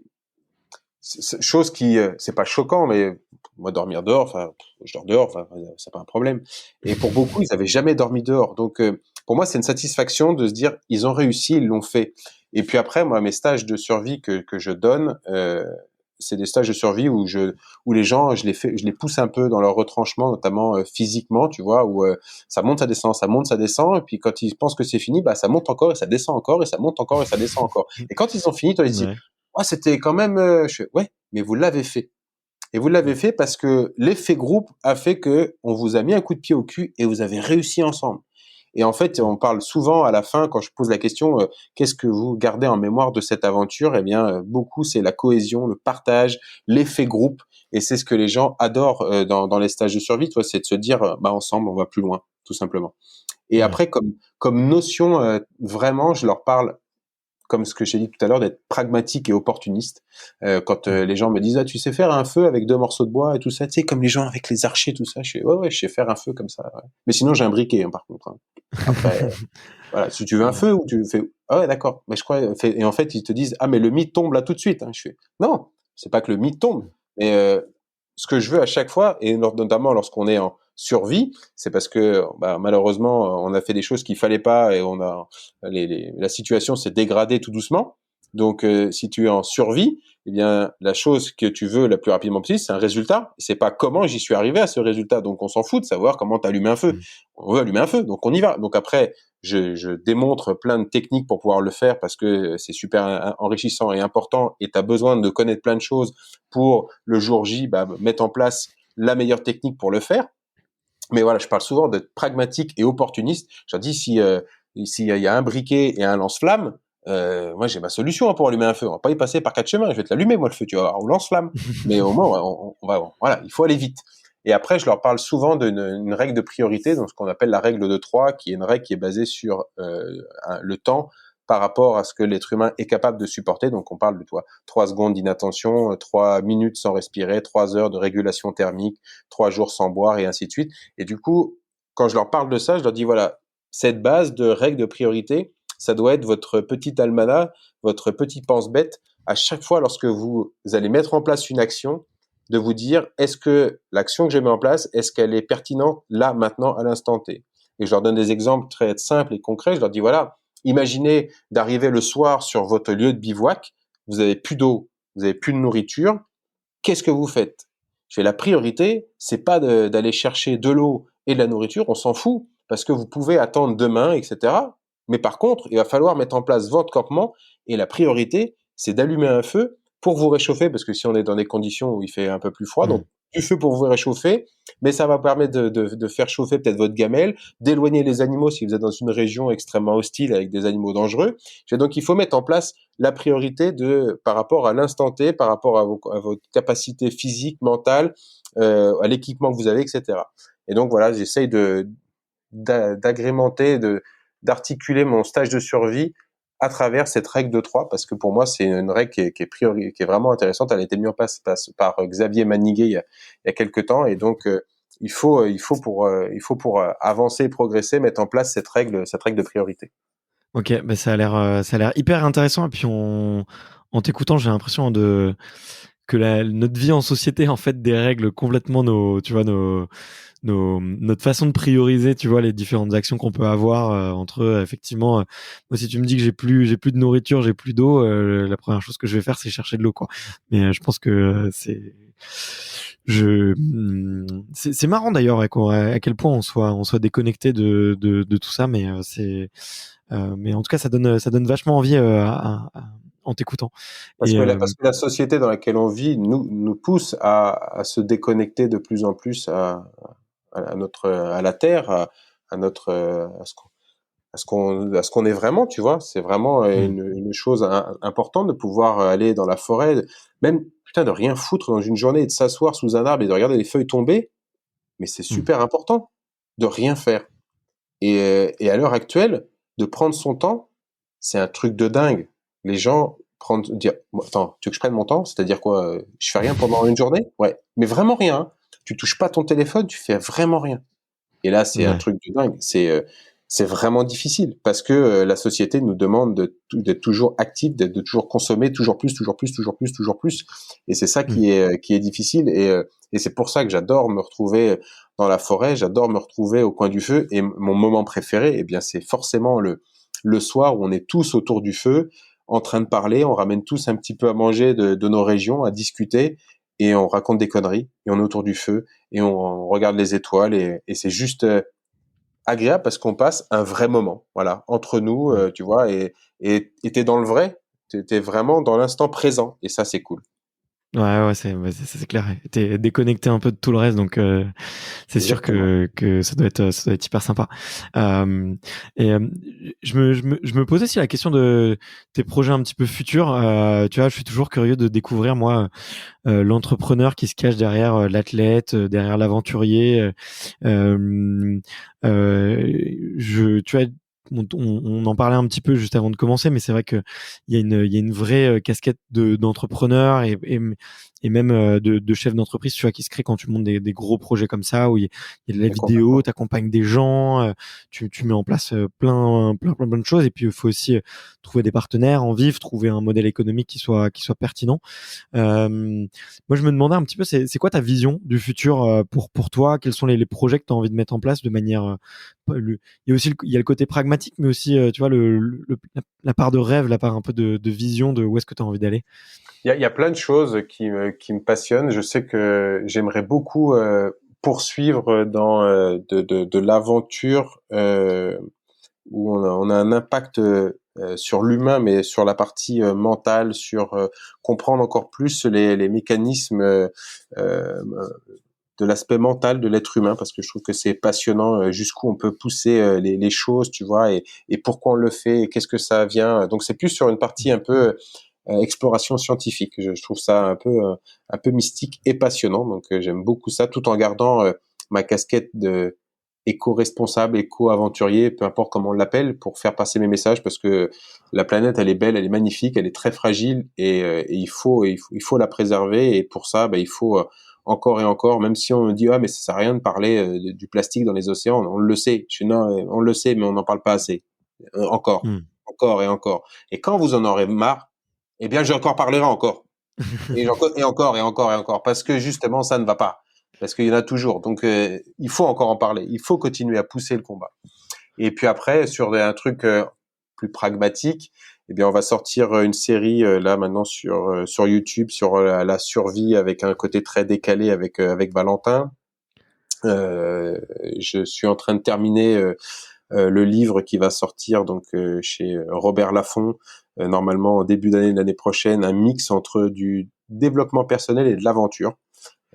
Chose qui, c'est pas choquant, mais moi, dormir dehors, enfin, je dors dehors, enfin, c'est pas un problème. Et pour beaucoup, ils avaient jamais dormi dehors. Donc, pour moi, c'est une satisfaction de se dire, ils ont réussi, ils l'ont fait. Et puis après, moi, mes stages de survie que je donne, c'est des stages de survie où les gens, je les pousse un peu dans leur retranchement, notamment physiquement, tu vois, où ça monte, ça descend, ça monte, ça descend, et puis quand ils pensent que c'est fini, bah ça monte encore et ça descend encore et ça monte encore et ça descend encore. Et quand ils ont fini, toi, ils disent, Ouais. oh, c'était quand même, je fais, ouais, mais vous l'avez fait. Et vous l'avez fait parce que l'effet groupe a fait que on vous a mis un coup de pied au cul et vous avez réussi ensemble. Et en fait, on parle souvent à la fin, quand je pose la question, qu'est-ce que vous gardez en mémoire de cette aventure? Eh bien, beaucoup, c'est la cohésion, le partage, l'effet groupe. Et c'est ce que les gens adorent dans les stages de survie, toi, c'est de se dire, bah, ensemble, on va plus loin, tout simplement. Et Ouais. après, comme notion, vraiment, je leur parle comme ce que j'ai dit tout à l'heure, d'être pragmatique et opportuniste. Quand les gens me disent, ah, tu sais faire un feu avec 2 morceaux de bois et tout ça, tu sais, comme les gens avec les archers, tout ça, je fais, ouais, je sais faire un feu comme ça. Ouais. Mais sinon, j'ai un briquet, hein, par contre. Hein. Après, voilà, si tu veux un Ouais. feu ou tu fais, ah ouais, d'accord. Mais je crois, et en fait, ils te disent, ah, mais le mythe tombe là tout de suite. Hein. Je fais, non, c'est pas que le mythe tombe, mais ce que je veux à chaque fois, et notamment lorsqu'on est survie, c'est parce que malheureusement on a fait des choses qu'il fallait pas et la situation s'est dégradée tout doucement. Donc si tu es en survie, eh bien la chose que tu veux la plus rapidement possible, c'est un résultat. C'est pas comment j'y suis arrivé à ce résultat. Donc on s'en fout de savoir comment tu allumes un feu. On veut allumer un feu, donc on y va. Donc après, je démontre plein de techniques pour pouvoir le faire parce que c'est super enrichissant et important et tu as besoin de connaître plein de choses pour le jour J, mettre en place la meilleure technique pour le faire. Mais voilà, je parle souvent d'être pragmatique et opportuniste. Je leur dis, s'il y a un briquet et un lance-flamme, moi j'ai ma solution pour allumer un feu. On va pas y passer par 4 chemins. Je vais te l'allumer, moi, le feu, tu vas voir, ou lance-flamme. Mais au moins, voilà, il faut aller vite. Et après, je leur parle souvent d'une règle de priorité, donc ce qu'on appelle la règle de 3, qui est une règle qui est basée sur le temps par rapport à ce que l'être humain est capable de supporter. Donc on parle de 3 secondes d'inattention, 3 minutes sans respirer, 3 heures de régulation thermique, 3 jours sans boire et ainsi de suite. Et du coup, quand je leur parle de ça, je leur dis voilà, cette base de règle de priorité, ça doit être votre petit almanach, votre petit pense-bête à chaque fois lorsque vous allez mettre en place une action, de vous dire est-ce que l'action que je mets en place, est-ce qu'elle est pertinente là, maintenant, à l'instant T. Et je leur donne des exemples très simples et concrets. Je leur dis voilà, imaginez d'arriver le soir sur votre lieu de bivouac, vous avez plus d'eau, vous avez plus de nourriture. Qu'est-ce que vous faites? La priorité, c'est pas d'aller chercher de l'eau et de la nourriture, on s'en fout, parce que vous pouvez attendre demain, etc. Mais par contre, il va falloir mettre en place votre campement, et la priorité, c'est d'allumer un feu pour vous réchauffer, parce que si on est dans des conditions où il fait un peu plus froid, donc du feu pour vous réchauffer, mais ça va permettre de faire chauffer peut-être votre gamelle, d'éloigner les animaux si vous êtes dans une région extrêmement hostile avec des animaux dangereux. Donc il faut mettre en place la priorité par rapport à l'instant T, par rapport à vos capacités physiques, mentales, à l'équipement que vous avez, etc. Et donc voilà, j'essaye d'agrémenter, d'articuler mon stage de survie à travers cette règle de 3, parce que pour moi, c'est une règle qui est vraiment intéressante. Elle a été mise en place par Xavier Maniguet il y a quelques temps, et donc il faut pour avancer et progresser, mettre en place cette règle de priorité. Ok, bah ça a l'air hyper intéressant. Et puis en t'écoutant, j'ai l'impression que notre vie en société en fait dérègle complètement notre façon de prioriser, tu vois, les différentes actions qu'on peut avoir entre effectivement. Moi, si tu me dis que j'ai plus de nourriture, j'ai plus d'eau, la première chose que je vais faire, c'est chercher de l'eau, quoi. Mais je pense que c'est marrant d'ailleurs à quel point on soit déconnecté de tout ça, mais mais en tout cas ça donne vachement envie en t'écoutant. Parce que la société dans laquelle on vit nous pousse à se déconnecter de plus en plus à la terre, à ce qu'on est vraiment, tu vois. C'est vraiment une chose importante de pouvoir aller dans la forêt, même putain de rien foutre dans une journée et de s'asseoir sous un arbre et de regarder les feuilles tomber. Mais c'est super important de rien faire. Et à l'heure actuelle, de prendre son temps, c'est un truc de dingue. Les gens dire, attends, tu veux que je prenne mon temps? C'est-à-dire quoi? Je fais rien pendant une journée? Ouais. Mais vraiment rien, hein. Tu touches pas ton téléphone, tu fais vraiment rien. Et là, c'est un truc de dingue. C'est vraiment difficile parce que la société nous demande d'être toujours actif, de toujours consommer, toujours plus, toujours plus, toujours plus, toujours plus. Et c'est ça qui est difficile. Et c'est pour ça que j'adore me retrouver dans la forêt, j'adore me retrouver au coin du feu. Et mon moment préféré, eh bien, c'est forcément le soir où on est tous autour du feu, en train de parler, on ramène tous un petit peu à manger de nos régions, à discuter, et on raconte des conneries, et on est autour du feu, et on regarde les étoiles, et c'est juste agréable parce qu'on passe un vrai moment, voilà, entre nous, tu vois, et t'es dans le vrai, t'es vraiment dans l'instant présent, et ça, c'est cool. Ouais, c'est clair. T'es déconnecté un peu de tout le reste, donc c'est sûr que ça doit être hyper sympa. Et je me posais aussi la question de tes projets un petit peu futurs. Tu vois, je suis toujours curieux de découvrir moi l'entrepreneur qui se cache derrière l'athlète, derrière l'aventurier. Tu vois, on en parlait un petit peu juste avant de commencer, mais c'est vrai que il y a une vraie casquette d'entrepreneur et même de chef d'entreprise, tu vois, qui se crée quand tu montes des gros projets comme ça, où il y a de la Mais vidéo, complètement. tu accompagnes des gens, tu mets en place plein de choses, et puis il faut aussi trouver des partenaires, en vivre, trouver un modèle économique qui soit pertinent. Moi, je me demandais un petit peu, c'est quoi ta vision du futur pour toi? Quels sont les projets que tu as envie de mettre en place de manière il y a aussi il y a le côté pragmatique, mais aussi tu vois la part de rêve, la part un peu de vision de où est-ce que tu as envie d'aller. Il y a plein de choses qui me passionnent. Je sais que j'aimerais beaucoup poursuivre dans de l'aventure où on a un impact sur l'humain, mais sur la partie mentale, sur comprendre encore plus les mécanismes euh, de l'aspect mental de l'être humain, parce que je trouve que c'est passionnant jusqu'où on peut pousser les choses, tu vois, et pourquoi on le fait, et qu'est-ce que ça vient. Donc c'est plus sur une partie un peu exploration scientifique. Je trouve ça un peu mystique et passionnant. Donc j'aime beaucoup ça, tout en gardant ma casquette de éco-responsable, éco-aventurier, peu importe comment on l'appelle, pour faire passer mes messages, parce que la planète, elle est belle, elle est magnifique, elle est très fragile, et il faut la préserver. Et pour ça, il faut encore et encore, même si on me dit, ah, mais ça sert à rien de parler du plastique dans les océans, on le sait. Je suis, non, on le sait, mais on n'en parle pas assez. Encore, Hmm. encore et encore. Et quand vous en aurez marre, eh bien, j'en parlerai encore. Et encore et encore et encore. Parce que justement, ça ne va pas. Parce qu'il y en a toujours. Donc, il faut encore en parler. Il faut continuer à pousser le combat. Et puis après, sur un truc plus pragmatique, eh bien, on va sortir une série là maintenant sur YouTube sur la survie, avec un côté très décalé avec Valentin. Euh, je suis en train de terminer le livre qui va sortir donc chez Robert Laffont normalement au début d'année de l'année prochaine, un mix entre du développement personnel et de l'aventure.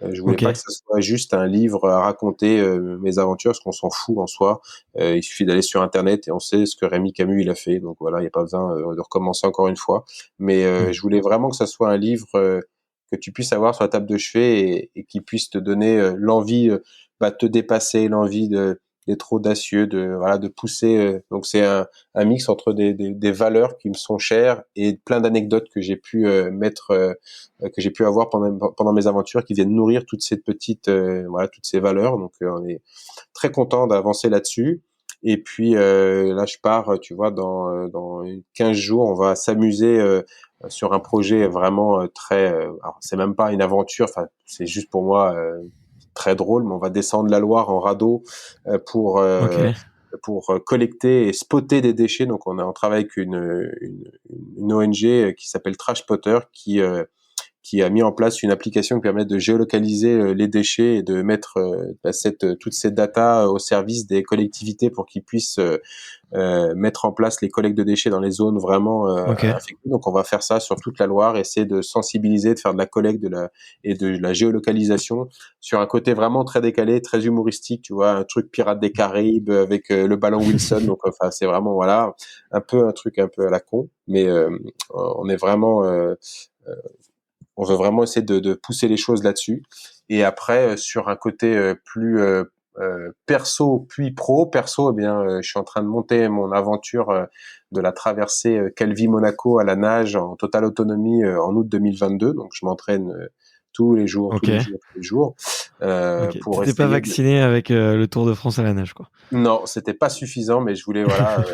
Je voulais Ok. pas que ce soit juste un livre à raconter mes aventures, parce qu'on s'en fout en soi. Il suffit d'aller sur Internet et on sait ce que Rémi Camus il a fait. Donc voilà, il n'y a pas besoin de recommencer encore une fois. Mais Hmm. je voulais vraiment que ça soit un livre que tu puisses avoir sur la table de chevet, et qui puisse te donner l'envie de te dépasser, l'envie d'être audacieux, de pousser. Donc c'est un mix entre des valeurs qui me sont chères et plein d'anecdotes que j'ai pu que j'ai pu avoir pendant mes aventures, qui viennent nourrir toutes ces petites toutes ces valeurs. Donc on est très content d'avancer là-dessus. Et puis là je pars, tu vois, dans 15 jours, on va s'amuser sur un projet vraiment très alors c'est même pas une aventure, enfin c'est juste pour moi très drôle, mais on va descendre la Loire en radeau euh, pour Ok. euh, pour collecter et spotter des déchets. Donc on travaille avec une ONG qui s'appelle Trash Potter, qui a mis en place une application qui permet de géolocaliser les déchets et de mettre toutes ces datas au service des collectivités, pour qu'ils puissent mettre en place les collectes de déchets dans les zones vraiment Ok. affectées. Donc on va faire ça sur toute la Loire, essayer de sensibiliser, de faire de la collecte et de la géolocalisation sur un côté vraiment très décalé, très humoristique, tu vois, un truc Pirates des Caraïbes avec le ballon Wilson. Donc enfin c'est vraiment voilà un peu un truc un peu à la con, mais on est vraiment on veut vraiment essayer de pousser les choses là-dessus. Et après, sur un côté plus perso puis pro, perso, eh bien, je suis en train de monter mon aventure de la traversée Calvi-Monaco à la nage en totale autonomie en août 2022. Donc, je m'entraîne tous les jours, tous Ok. les jours, tous les jours, Ok. pour T'étais pas essayer de... vacciné avec le Tour de France à la nage, quoi. Non, c'était pas suffisant, mais je voulais voilà,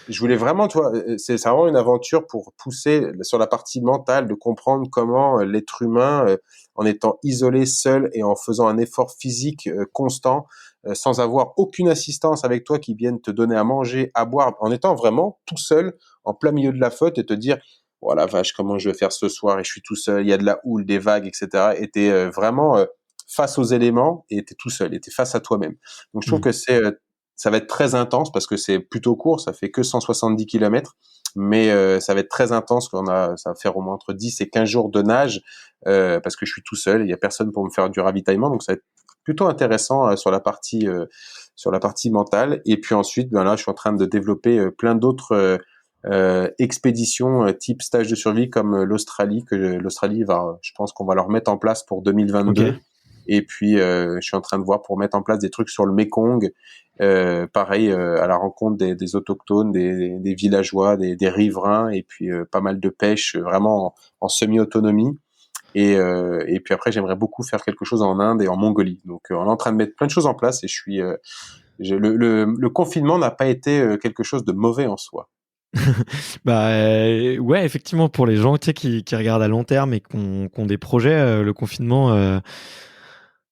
je voulais vraiment, tu vois, c'est vraiment une aventure pour pousser sur la partie mentale, de comprendre comment l'être humain, en étant isolé, seul, et en faisant un effort physique constant, sans avoir aucune assistance avec toi qui vienne te donner à manger, à boire, en étant vraiment tout seul, en plein milieu de la flotte, et te dire, oh la vache, comment je vais faire ce soir, et je suis tout seul, il y a de la houle, des vagues, etc. Et t'es vraiment face aux éléments, et t'es tout seul, et t'es face à toi-même. Donc je trouve Hmm. que ça va être très intense, parce que c'est plutôt court, ça fait que 170 kilomètres, mais ça va être très intense. Ça va faire au moins entre 10 et 15 jours de nage, parce que je suis tout seul, il y a personne pour me faire du ravitaillement, donc ça va être plutôt intéressant sur la partie mentale. Et puis ensuite, ben là, je suis en train de développer plein d'autres expéditions type stage de survie, comme l'Australie, je pense qu'on va leur mettre en place pour Ok. 2022, Et puis, je suis en train de voir pour mettre en place des trucs sur le Mékong. Pareil, à la rencontre des autochtones, des villageois, des riverains, et puis pas mal de pêche, vraiment en semi-autonomie. Et puis après, j'aimerais beaucoup faire quelque chose en Inde et en Mongolie. Donc, on est en train de mettre plein de choses en place, et le confinement n'a pas été quelque chose de mauvais en soi. Bah ouais, effectivement, pour les gens, tu sais, qui regardent à long terme et qui ont des projets, le confinement,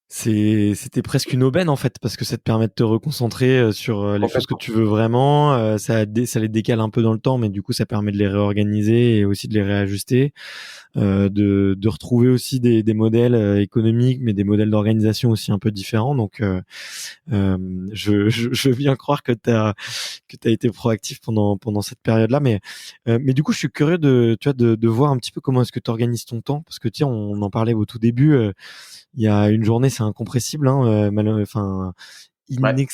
c'était presque une aubaine en fait, parce que ça te permet de te reconcentrer sur les choses que Complètement. tu veux vraiment. Ça les décale un peu dans le temps, mais du coup, ça permet de les réorganiser et aussi de les réajuster. De retrouver aussi des modèles économiques, mais des modèles d'organisation aussi un peu différents. Donc, je veux bien croire que t'as été proactif pendant cette période-là. Mais du coup, je suis curieux de voir un petit peu comment est-ce que tu organises ton temps, parce que tiens, on en parlait au tout début. Il y a une journée, c'est incompressible, hein, enfin Ouais.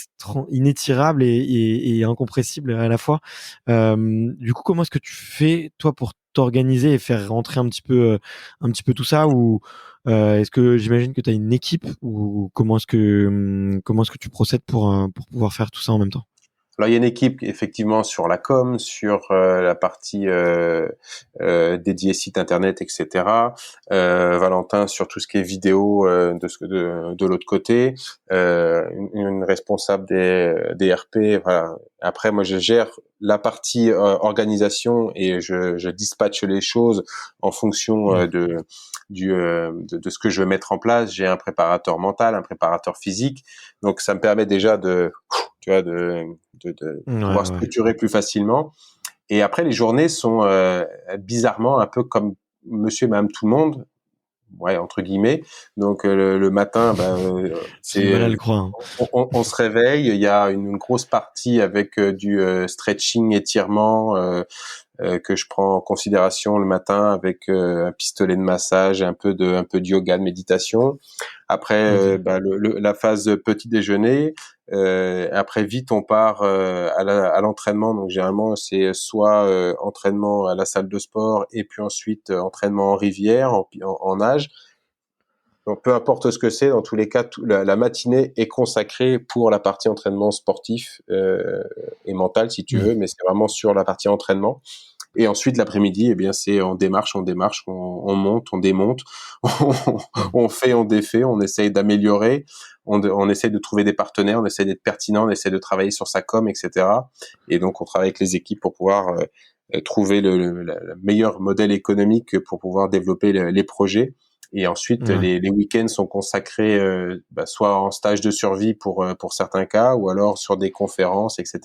inétirable et incompressible à la fois. Du coup, comment est-ce que tu fais toi pour t'organiser et faire rentrer un petit peu tout ça, ou est-ce que j'imagine que tu as une équipe, ou comment est-ce que tu procèdes pour pouvoir faire tout ça en même temps? Alors, il y a une équipe effectivement sur la com, sur la partie dédiée site internet, etc. Valentin sur tout ce qui est vidéo de l'autre côté, une responsable des RP. Voilà. Après, moi, je gère la partie organisation, et je dispatche les choses en fonction Mmh. de ce que je veux mettre en place. J'ai un préparateur mental, un préparateur physique, donc ça me permet déjà tu vois, de Ouais, pouvoir ouais. structurer plus facilement. Et après, les journées sont bizarrement un peu comme monsieur et madame tout le monde, ouais, entre guillemets. Donc, le matin, J'ai du mal à le croire, hein. on se réveille, il y a une grosse partie avec du stretching, étirement, que je prends en considération le matin, avec un pistolet de massage, un peu de yoga, de méditation. Après, OK. la phase petit déjeuner. Après, vite, on part à l'entraînement. Donc, généralement, c'est soit entraînement à la salle de sport, et puis ensuite entraînement en rivière, en nage. Donc, peu importe ce que c'est, dans tous les cas, la matinée est consacrée pour la partie entraînement sportif et mental, si tu Mmh. veux, mais c'est vraiment sur la partie entraînement. Et ensuite, l'après-midi, eh bien, c'est on monte, on démonte, Mmh. on fait, on défait, on essaye d'améliorer, on essaye de trouver des partenaires, on essaye d'être pertinent, on essaye de travailler sur sa com, etc. Et donc, on travaille avec les équipes pour pouvoir trouver le meilleur modèle économique pour pouvoir développer les projets. Et ensuite, Ouais. les week-ends sont consacrés soit en stage de survie pour certains cas, ou alors sur des conférences, etc.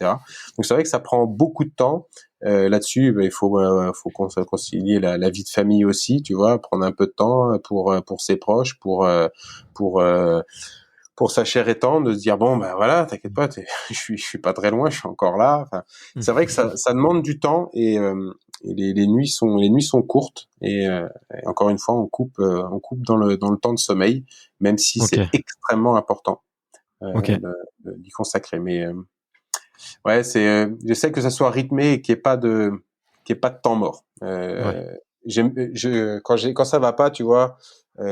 Donc, c'est vrai que ça prend beaucoup de temps. Là-dessus, faut concilier la vie de famille aussi, tu vois, prendre un peu de temps pour ses proches, pour euh, pour sa chair et tendre, de se dire bon, ben voilà, t'inquiète pas, je suis pas très loin, je suis encore là. Enfin, c'est vrai que ça demande du temps, et les nuits sont courtes, et encore une fois, on coupe dans le temps de sommeil, même si c'est OK. extrêmement important OK. d'y consacrer. Mais ouais, j'essaie que ça soit rythmé et qu'il y ait pas de temps mort. Ouais. Quand ça va pas, tu vois,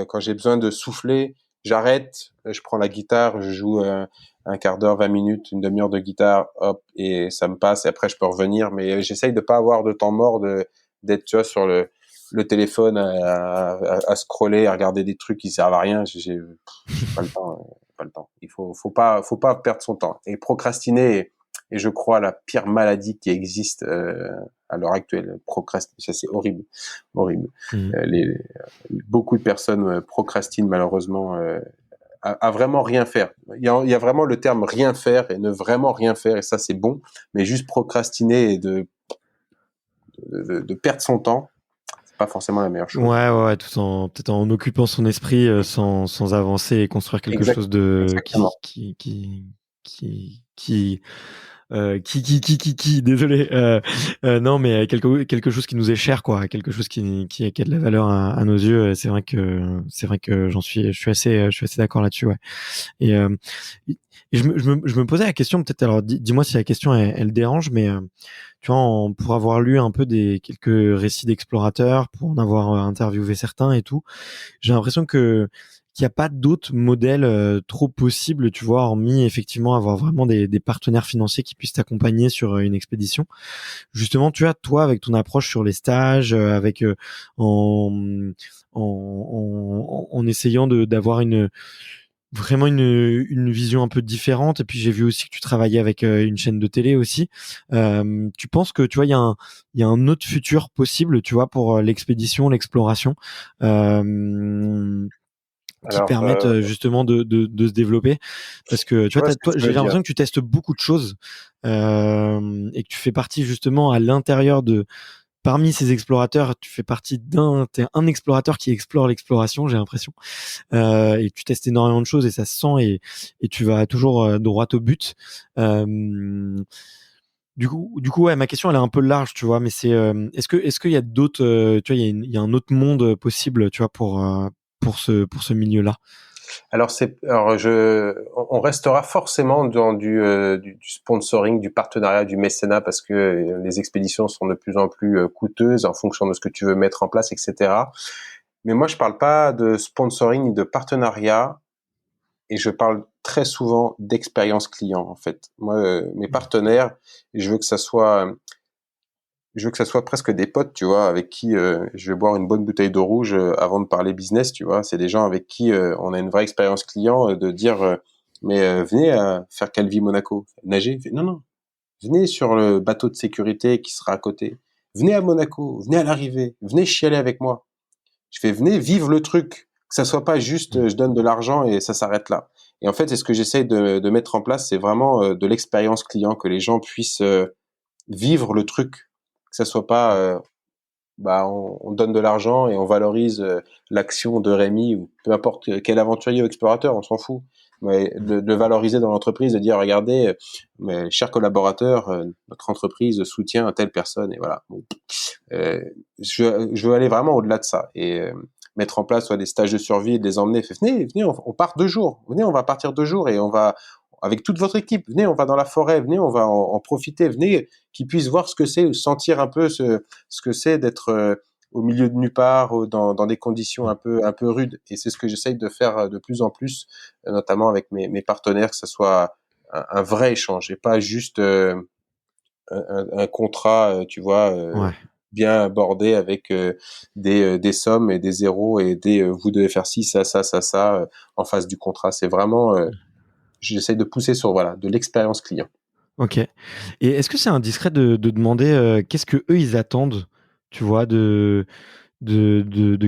quand j'ai besoin de souffler, j'arrête, je prends la guitare, je joue un quart d'heure, 20 minutes, une demi-heure de guitare, hop, et ça me passe, et après je peux revenir. Mais j'essaye de pas avoir de temps mort, d'être, tu vois, sur le téléphone à scroller, à regarder des trucs qui servent à rien. J'ai pas le temps, pas le temps. Faut pas perdre son temps. Et procrastiner, et je crois la pire maladie qui existe à l'heure actuelle. Procrastiner, ça c'est horrible, horrible. Mmh. Beaucoup de personnes procrastinent malheureusement à vraiment rien faire. Il y a vraiment le terme rien faire et ne vraiment rien faire, et ça c'est bon, mais juste procrastiner et de perdre son temps, c'est pas forcément la meilleure chose. Ouais, ouais, ouais, tout en peut-être en occupant son esprit, sans avancer et construire quelque Exact, chose de exactement. qui désolé, non, mais quelque chose qui nous est cher, quoi, quelque chose qui a de la valeur à nos yeux. C'est vrai que je suis assez d'accord là-dessus, ouais. Et, je me posais la question, peut-être, alors dis-moi si la question elle dérange, mais tu vois, pour avoir lu un peu quelques récits d'explorateurs, pour en avoir interviewé certains et tout, j'ai l'impression que qu'il n'y a pas d'autres modèles trop possibles, tu vois, hormis effectivement avoir vraiment des partenaires financiers qui puissent t'accompagner sur une expédition. Justement, tu vois, toi, avec ton approche sur les stages, avec en essayant d'avoir vraiment une vision un peu différente. Et puis j'ai vu aussi que tu travaillais avec une chaîne de télé aussi. Tu penses que tu vois il y a un autre futur possible, tu vois, pour l'expédition, l'exploration, qui Alors, permettent justement de se développer, parce que tu je vois, vois ce que toi, tu j'ai veux dire. l'impression que tu testes beaucoup de choses et que tu fais partie justement à l'intérieur de parmi ces explorateurs, tu fais partie t'es un explorateur qui explore l'exploration, j'ai l'impression. Et tu testes énormément de choses et ça se sent, et tu vas toujours droit au but. Euh, du coup, ouais, ma question elle est un peu large, tu vois, mais c'est est-ce qu'il y a d'autres, tu vois, il y a un autre monde possible, tu vois, pour ce milieu-là. On restera forcément dans du sponsoring, du partenariat, du mécénat, parce que les expéditions sont de plus en plus coûteuses en fonction de ce que tu veux mettre en place, etc. Mais moi, je parle pas de sponsoring ni de partenariat, et je parle très souvent d'expérience client, en fait. Moi, mes partenaires, je veux que ça soit je veux que ça soit presque des potes, tu vois, avec qui je vais boire une bonne bouteille d'eau rouge avant de parler business, tu vois. C'est des gens avec qui on a une vraie expérience client, de dire venez à faire Calvi Monaco, nager. Non, non, venez sur le bateau de sécurité qui sera à côté. Venez à Monaco, venez à l'arrivée, venez chialer avec moi. Je fais venez vivre le truc, que ça soit pas juste je donne de l'argent et ça s'arrête là. Et en fait, c'est ce que j'essaye de mettre en place, c'est vraiment de l'expérience client, que les gens puissent vivre le truc, que ça soit pas on donne de l'argent et on valorise l'action de Rémi ou peu importe quel aventurier ou explorateur, on s'en fout. Mais de le valoriser dans l'entreprise, de dire regardez, mes chers collaborateurs, notre entreprise soutient telle personne et voilà. Bon. Euh, je veux aller vraiment au-delà de ça et mettre en place soit des stages de survie, de les emmener. Venez, on part 2 jours. Venez, on va partir 2 jours et on va avec toute votre équipe. Venez, on va dans la forêt. Venez, on va en profiter. Venez, qu'ils puissent voir ce que c'est, sentir un peu ce que c'est d'être au milieu de nulle part, dans des conditions un peu rudes. Et c'est ce que j'essaye de faire de plus en plus, notamment avec mes partenaires, que ce soit un vrai échange et pas juste un contrat, tu vois, Ouais. bien abordé avec des sommes et des zéros et des vous devez faire ci, ça en face du contrat. C'est vraiment, j'essaie de pousser sur voilà de l'expérience client. Ok. Et est-ce que c'est indiscret de demander qu'est-ce que eux ils attendent, tu vois, de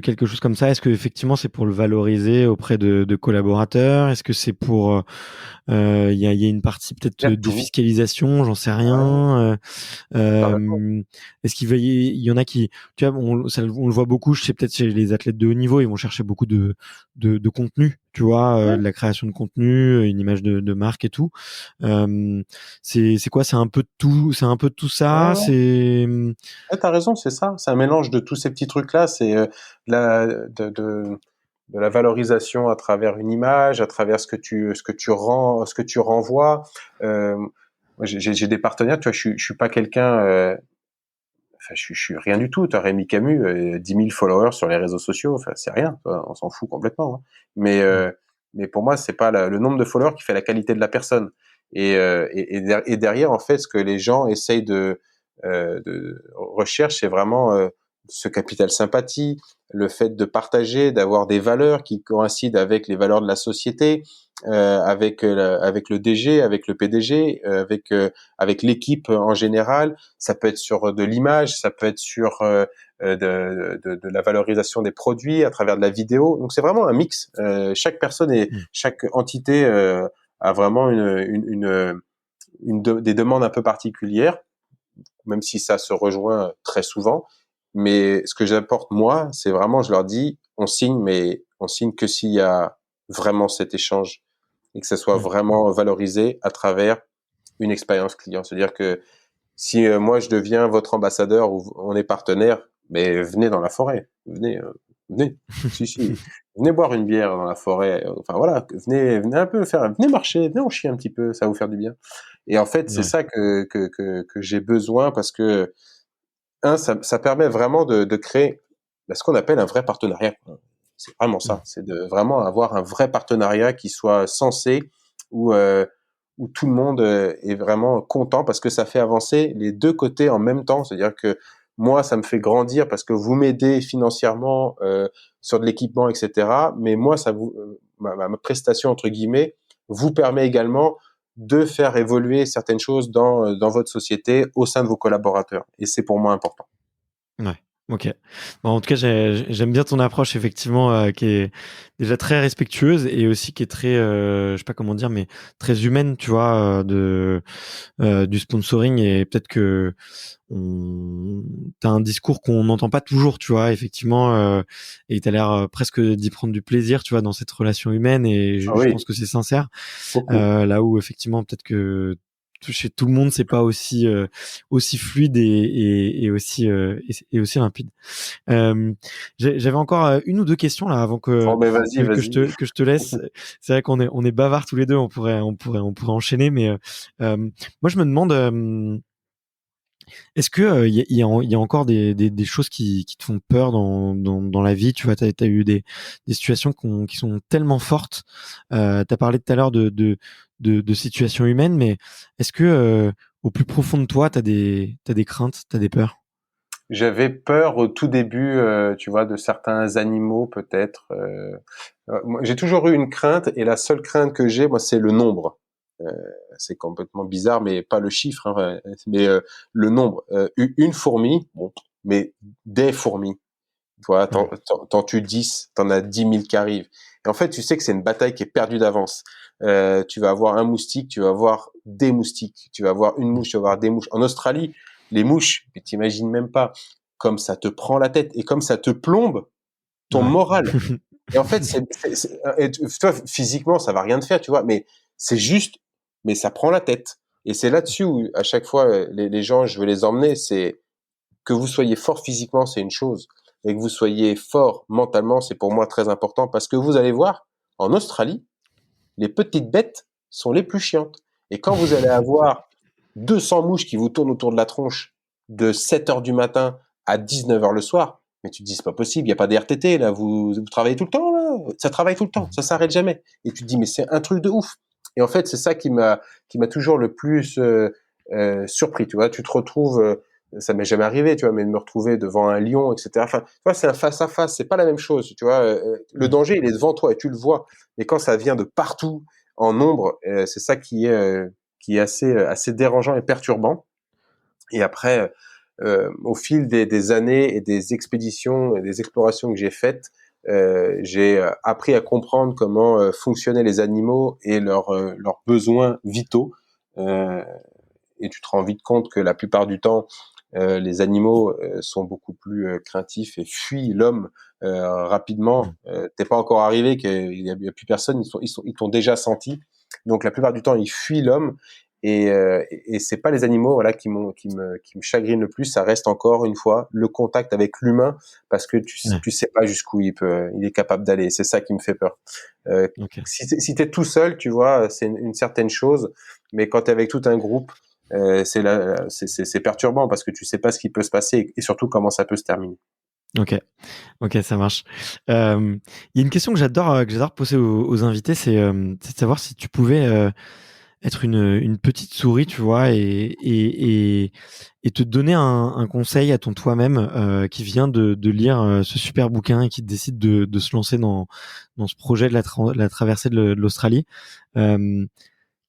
quelque chose comme ça? Est-ce que effectivement c'est pour le valoriser auprès de collaborateurs? Est-ce que c'est pour il y a une partie Il peut-être y a tout. défiscalisation, j'en sais Ouais, rien. t'as raison. Est-ce il y en a qui, tu vois, on le voit beaucoup, je sais peut-être chez les athlètes de haut niveau, ils vont chercher beaucoup de contenu, tu vois, Ouais. de la création de contenu, une image de marque et tout. C'est quoi? C'est un peu de tout, c'est un peu de tout Ouais, ça. ouais. Ouais, t'as raison, c'est ça. C'est un mélange de tous ces petits trucs-là. C'est la, de la valorisation à travers une image, à travers ce que tu renvoies. Moi, j'ai des partenaires, tu vois, je suis pas quelqu'un, enfin, je suis rien du tout. T'as Rémi Camus, 10 000 followers sur les réseaux sociaux, enfin, c'est rien, on s'en fout complètement. Hein. Mais, Mm. euh, mais pour moi, c'est pas le nombre de followers qui fait la qualité de la personne. Et derrière, en fait, ce que les gens essayent de recherche, c'est vraiment ce capital sympathie, le fait de partager, d'avoir des valeurs qui coïncident avec les valeurs de la société, avec le DG, avec le PDG, avec l'équipe en général. Ça peut être sur de l'image, ça peut être sur de la valorisation des produits à travers de la vidéo. Donc c'est vraiment un mix. Mm. Chaque entité a vraiment des demandes un peu particulières, même si ça se rejoint très souvent. Mais ce que j'apporte moi, c'est vraiment, je leur dis, on signe, mais on signe que s'il y a vraiment cet échange et que ça soit Mm. vraiment valorisé à travers une expérience client. C'est-à-dire que si moi je deviens votre ambassadeur ou on est partenaire, mais venez dans la forêt, venez, si si, venez boire une bière dans la forêt. Enfin voilà, venez un peu faire, venez marcher, venez en chier un petit peu, ça va vous faire du bien. Et en fait, c'est Ouais. ça que j'ai besoin parce que ça permet vraiment de créer ce qu'on appelle un vrai partenariat. C'est vraiment ça. C'est de vraiment avoir un vrai partenariat qui soit sensé, où, où tout le monde est vraiment content parce que ça fait avancer les deux côtés en même temps. C'est-à-dire que moi, ça me fait grandir parce que vous m'aidez financièrement sur de l'équipement, etc. Mais moi, ma prestation, entre guillemets, vous permet également de faire évoluer certaines choses dans votre société au sein de vos collaborateurs. Et c'est pour moi important. Ouais. Ok. Bon, en tout cas, j'aime bien ton approche, effectivement, qui est déjà très respectueuse et aussi qui est très, je sais pas comment dire, mais très humaine, tu vois, du sponsoring. Et peut-être que t'as un discours qu'on n'entend pas toujours, tu vois, effectivement, et t'as l'air presque d'y prendre du plaisir, tu vois, dans cette relation humaine. Et Ah je pense oui, que c'est sincère. beaucoup. Là où effectivement, peut-être que chez tout le monde, c'est pas aussi fluide et aussi limpide. J'avais encore une ou deux questions là avant Bon, ben vas-y, vas-y. que je te laisse. C'est vrai qu'on est bavards tous les deux. On pourrait enchaîner, mais moi je me demande, est-ce que il y a encore des choses qui te font peur dans la vie? Tu vois, t'as eu des situations qui sont tellement fortes. T'as parlé tout à l'heure de situations humaines, mais est-ce que au plus profond de toi, t'as des craintes, t'as des peurs? J'avais peur au tout début, tu vois, de certains animaux peut-être. Moi, j'ai toujours eu une crainte et la seule crainte que j'ai, moi, c'est le nombre. Euh, c'est complètement bizarre, mais pas le chiffre, hein, mais le nombre. Une fourmi, bon, mais des fourmis. Tu vois, Ouais. t'en tues 10, t'en as 10 000 qui arrivent. Et en fait, tu sais que c'est une bataille qui est perdue d'avance. Tu vas avoir un moustique, tu vas avoir des moustiques, tu vas avoir une mouche, tu vas avoir des mouches. En Australie, les mouches, tu t'imagines même pas, comme ça te prend la tête et comme ça te plombe ton Ouais. moral. Et en fait, toi, physiquement, ça va rien te faire, tu vois, mais c'est juste, mais ça prend la tête. Et c'est là-dessus où, à chaque fois, les gens, je veux les emmener, c'est que vous soyez fort physiquement, c'est une chose, et que vous soyez fort mentalement, c'est pour moi très important parce que vous allez voir, en Australie, les petites bêtes sont les plus chiantes. Et quand vous allez avoir 200 mouches qui vous tournent autour de la tronche de 7 heures du matin à 19 heures le soir, mais tu te dis, c'est pas possible, il n'y a pas des RTT, là, vous travaillez tout le temps, là, ça travaille tout le temps, ça s'arrête jamais. Et tu te dis, mais c'est un truc de ouf. Et en fait, c'est ça qui m'a toujours le plus surpris, tu vois, tu te retrouves, ça m'est jamais arrivé, tu vois, mais de me retrouver devant un lion, etc. Enfin, tu vois, c'est un face à face, c'est pas la même chose, tu vois. Le danger, il est devant toi et tu le vois. Mais quand ça vient de partout, en nombre, c'est ça qui est assez dérangeant et perturbant. Et après, au fil des années et des expéditions et des explorations que j'ai faites, j'ai appris à comprendre comment fonctionnaient les animaux et leurs besoins vitaux. Euh, et tu te rends vite compte que la plupart du temps, les animaux sont beaucoup plus craintifs et fuient l'homme rapidement. T'es pas encore arrivé qu'il y a plus personne, ils t'ont déjà senti. Donc la plupart du temps, ils fuient l'homme. Et c'est pas les animaux voilà qui me chagrinent le plus. Ça reste encore une fois le contact avec l'humain parce que Ouais. tu sais pas jusqu'où il est capable d'aller. C'est ça qui me fait peur. Euh, Ok. si t'es tout seul, tu vois, c'est une certaine chose. Mais quand t'es avec tout un groupe, c'est perturbant parce que tu sais pas ce qui peut se passer et surtout comment ça peut se terminer. Ok. Ok, ça marche. Il y a une question que j'adore poser aux invités, c'est de savoir si tu pouvais être une petite souris, tu vois, et te donner un conseil à ton toi-même qui vient de lire ce super bouquin et qui décide de se lancer dans ce projet de la traversée de l'Australie. Euh,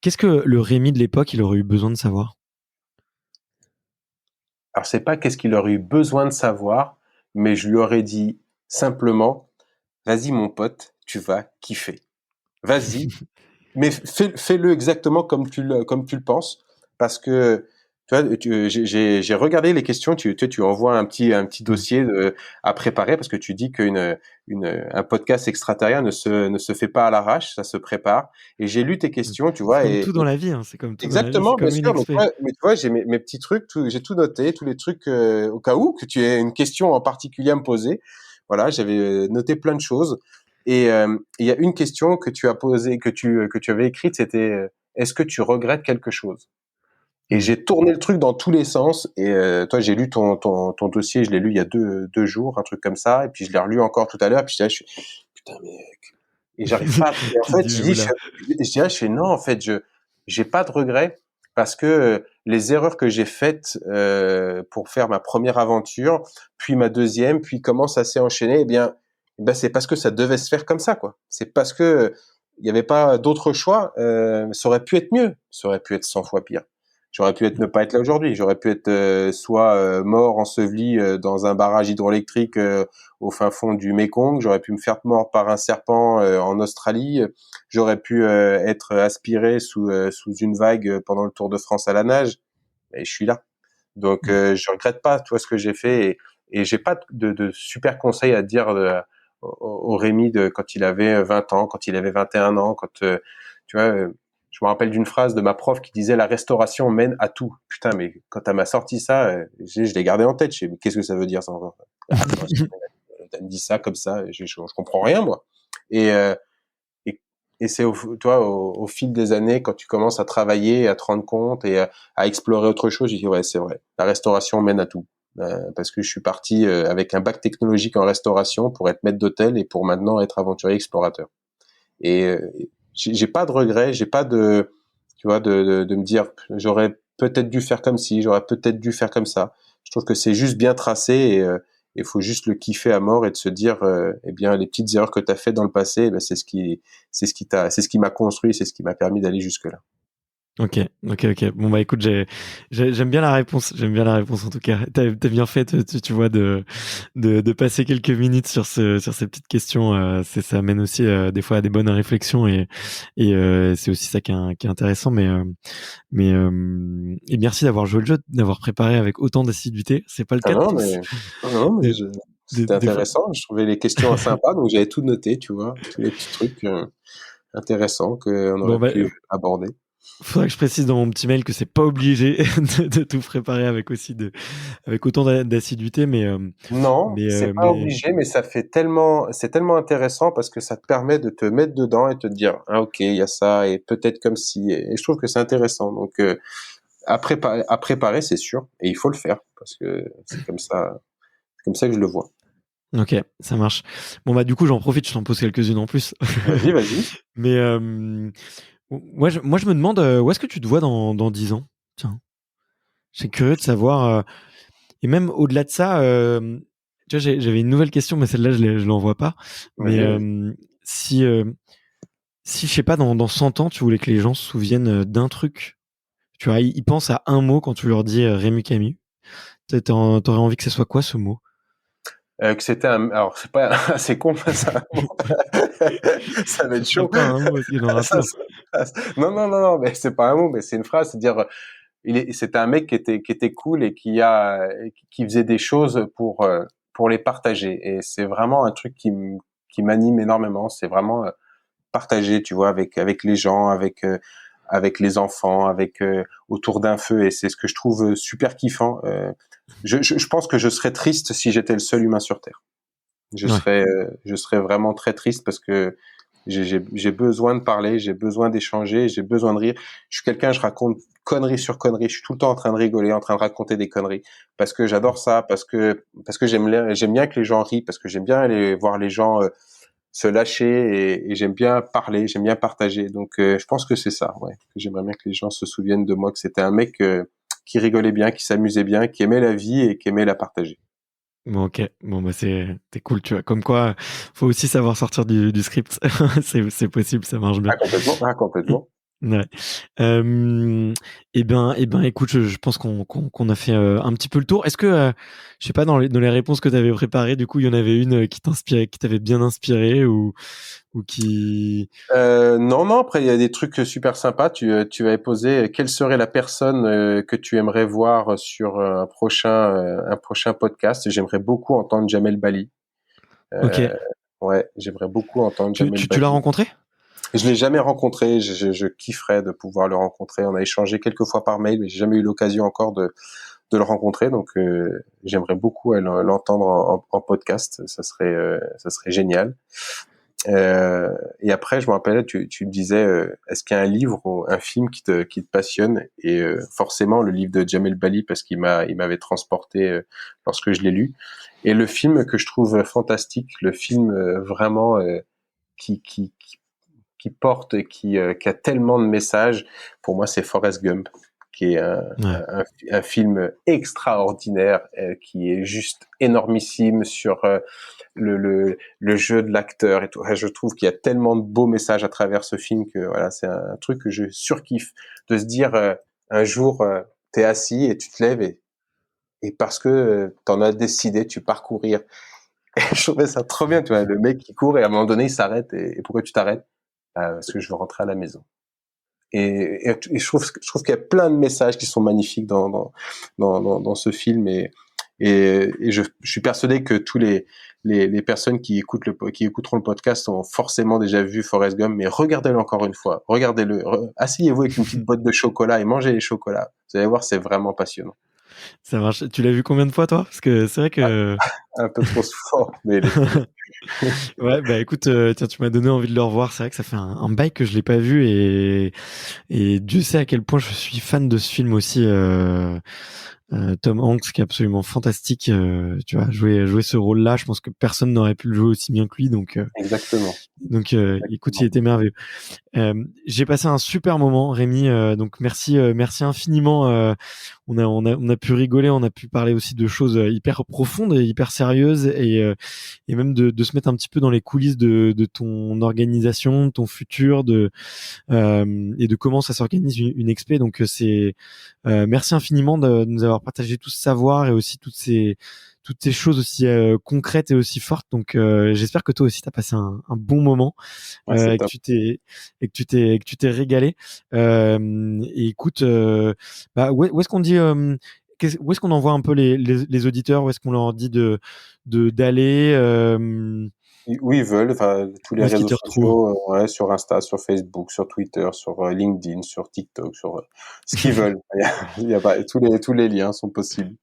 Qu'est-ce que le Rémi de l'époque, il aurait eu besoin de savoir? Alors, c'est pas qu'est-ce qu'il aurait eu besoin de savoir, mais je lui aurais dit simplement, vas-y mon pote, tu vas kiffer. Vas-y, mais fais-le exactement comme tu le penses, parce que tu vois, j'ai regardé les questions. Tu envoies un petit Ouais. dossier à préparer parce que tu dis un podcast extraterrien ne se fait pas à l'arrache, ça se prépare. Et j'ai lu tes questions, tu C'est vois, comme tout dans la vie, hein. C'est comme tout dans la vie. C'est exactement, bien comme une sûr. expé. Mais tu vois, j'ai mes petits trucs, j'ai tout noté, tous les trucs au cas où que tu aies une question en particulier à me poser. Voilà, j'avais noté plein de choses. Et il y a une question que tu as posée, que tu avais écrite, c'était est-ce que tu regrettes quelque chose? Et Hmm. j'ai tourné le truc dans tous les sens. Et toi, j'ai lu ton dossier, je l'ai lu il y a deux jours, un truc comme ça. Et puis je l'ai relu encore tout à l'heure. Et puis putain, mais et j'arrive pas. Et en Tu te fait, dis, mais oula. je fais non, en fait, j'ai pas de regrets parce que les erreurs que j'ai faites pour faire ma première aventure, puis ma deuxième, puis comment ça s'est enchaîné, eh ben c'est parce que ça devait se faire comme ça, quoi. C'est parce que il y avait pas d'autre choix. Ça aurait pu être mieux, ça aurait pu être 100 fois pire. J'aurais pu ne pas être là aujourd'hui. J'aurais pu être soit mort, enseveli dans un barrage hydroélectrique au fin fond du Mékong. J'aurais pu me faire mordre par un serpent en Australie. J'aurais pu être aspiré sous une vague pendant le Tour de France à la nage. Et je suis là. Donc je regrette pas tout ce que j'ai fait et j'ai pas de super conseils à dire au Rémi de quand il avait 20 ans, quand il avait 21 ans, quand tu vois. Je me rappelle d'une phrase de ma prof qui disait la restauration mène à tout. Putain, mais quand elle m'a sorti ça, je l'ai gardé en tête. Je sais, mais qu'est-ce que ça veut dire ça? Elle me dit ça comme ça, je comprends rien moi. Et et c'est au fil des années, quand tu commences à travailler, à te rendre compte et à explorer autre chose, je dis ouais, c'est vrai. La restauration mène à tout. Parce que je suis parti avec un bac technologique en restauration pour être maître d'hôtel et pour maintenant être aventurier explorateur. Et j'ai pas de regrets, j'ai pas de, tu vois, de me dire j'aurais peut-être dû faire comme ci, j'aurais peut-être dû faire comme ça. Je trouve que c'est juste bien tracé et il faut juste le kiffer à mort et de se dire eh bien les petites erreurs que tu as fait dans le passé, c'est ce qui m'a construit, c'est ce qui m'a permis d'aller jusque là. Ok, ok, ok. Bon bah écoute, j'aime bien la réponse. J'aime bien la réponse en tout cas. T'as bien fait, tu vois, de passer quelques minutes sur ces petites questions. Ça amène aussi des fois à des bonnes réflexions et c'est aussi ça qui est intéressant. Et merci d'avoir joué le jeu, d'avoir préparé avec autant d'assiduité. C'est pas le Ah cas de non tous. mais, ah non, mais Des, c'était des fois. intéressant. Je trouvais les questions sympas, donc j'avais tout noté, tu vois, tous les petits trucs intéressants qu'on Bon aurait bah, pu aborder. faudrait que je précise dans mon petit mail que c'est pas obligé de tout préparer avec aussi avec autant d'assiduité, Non, c'est pas mais obligé, mais c'est tellement intéressant parce que ça te permet de te mettre dedans et te dire, ah ok, il y a ça et peut-être comme si, et je trouve que c'est intéressant. Donc à préparer, c'est sûr, et il faut le faire parce que c'est comme ça que je le vois. ok, ça marche. Bon bah du coup j'en profite, je t'en pose quelques-unes en plus. Vas-y, vas-y. Mais moi je me demande où est-ce que tu te vois dans 10 ans? Tiens, je suis curieux de savoir. Et même au-delà de ça, tu vois, j'avais une nouvelle question, mais celle-là je l'envoie pas. Mais Vas-y, vas-y. si si je sais pas dans 100 ans, tu voulais que les gens se souviennent d'un truc, tu vois, ils pensent à un mot quand tu leur dis Rému Camus. T'aurais envie que ce soit quoi ce mot? Que c'était alors c'est pas, c'est con, ça. Ça va Ce être serait chaud. pas un mot parce qu'il y en aura Ça, plein. non, non, non, non, mais c'est pas un mot, mais c'est une phrase, c'est dire, c'était un mec qui était cool et qui faisait des choses pour les partager. Et c'est vraiment un truc qui m'anime énormément. C'est vraiment partager, tu vois, avec les gens, avec les enfants, autour d'un feu. Et c'est ce que je trouve super kiffant. Je pense que je serais triste si j'étais le seul humain sur Terre. Ouais. Je serais vraiment très triste parce que j'ai besoin de parler, j'ai besoin d'échanger, j'ai besoin de rire. Je suis quelqu'un, je raconte connerie sur connerie. Je suis tout le temps en train de rigoler, en train de raconter des conneries parce que j'adore ça, parce que j'aime bien que les gens rient, parce que j'aime bien aller voir les gens se lâcher et j'aime bien parler, j'aime bien partager. Donc je pense que c'est ça, ouais. Que j'aimerais bien que les gens se souviennent de moi, que c'était un mec qui rigolait bien, qui s'amusait bien, qui aimait la vie et qui aimait la partager. Bon, ok. Bon, bah, t'es cool, tu vois. Comme quoi, faut aussi savoir sortir du script. C'est possible, ça marche bien. Ah complètement, ah complètement. Ouais. Écoute, je pense qu'on a fait un petit peu le tour. Est-ce que, je sais pas, dans les réponses que tu avais préparées, du coup, il y en avait une qui t'inspirait, qui t'avait bien inspiré ou qui. Non, non, après, il y a des trucs super sympas. Tu avais posé quelle serait la personne que tu aimerais voir sur un prochain podcast. J'aimerais beaucoup entendre Jamel Bali. Ok. Ouais, j'aimerais beaucoup entendre Jamel Tu l'as Bali. rencontré? Je l'ai jamais rencontré. Je kifferais de pouvoir le rencontrer. On a échangé quelques fois par mail, mais j'ai jamais eu l'occasion encore de le rencontrer. Donc, j'aimerais beaucoup l'entendre en podcast. Ça serait génial. Et après, je me rappelle, tu me disais, est-ce qu'il y a un livre ou un film qui te passionne? Et forcément, le livre de Jamel Bali, parce il m'avait transporté lorsque je l'ai lu. Et le film que je trouve fantastique, le film vraiment qui porte et qui a tellement de messages. Pour moi, c'est Forrest Gump, qui est un film extraordinaire, qui est juste énormissime sur le jeu de l'acteur et tout. Je trouve qu'il y a tellement de beaux messages à travers ce film que voilà, c'est un truc que je surkiffe, de se dire un jour t'es assis et tu te lèves et parce que t'en as décidé, tu pars courir. Et je trouvais ça trop bien, tu vois, le mec qui court et à un moment donné il s'arrête et pourquoi tu t'arrêtes? Parce que je veux rentrer à la maison. Et je trouve qu'il y a plein de messages qui sont magnifiques dans ce film et je suis persuadé que tous les personnes qui écouteront le podcast ont forcément déjà vu Forrest Gump, mais regardez-le encore une fois, asseyez-vous avec une petite boîte de chocolat et mangez les chocolats. Vous allez voir, c'est vraiment passionnant. Ça marche. Tu l'as vu combien de fois, toi? Parce que c'est vrai que... Un peu trop souvent, mais... Ouais, bah écoute, tiens, tu m'as donné envie de le revoir. C'est vrai que ça fait un bail que je l'ai pas vu et Dieu sait à quel point je suis fan de ce film aussi. Tom Hanks qui est absolument fantastique, tu vois, jouer ce rôle-là, je pense que personne n'aurait pu le jouer aussi bien que lui, donc Exactement. Écoute, il était merveilleux. J'ai passé un super moment, Rémi, donc merci infiniment. On a pu rigoler, on a pu parler aussi de choses hyper profondes et hyper sérieuses et même de se mettre un petit peu dans les coulisses de ton organisation, de ton futur, et de comment ça s'organise une expé. Donc c'est merci infiniment de nous avoir partagé tout ce savoir et aussi toutes ces choses aussi concrètes et aussi fortes. Donc j'espère que toi aussi t'as passé un bon moment, et que tu t'es régalé. Et écoute, où est-ce qu'on dit où est-ce qu'on envoie un peu les auditeurs, où est-ce qu'on leur dit d'aller Où ils veulent, enfin tous les réseaux sociaux, sur Insta, sur Facebook, sur Twitter, sur LinkedIn, sur TikTok, sur ce qu'ils veulent. Il y a pas tous les liens sont possibles.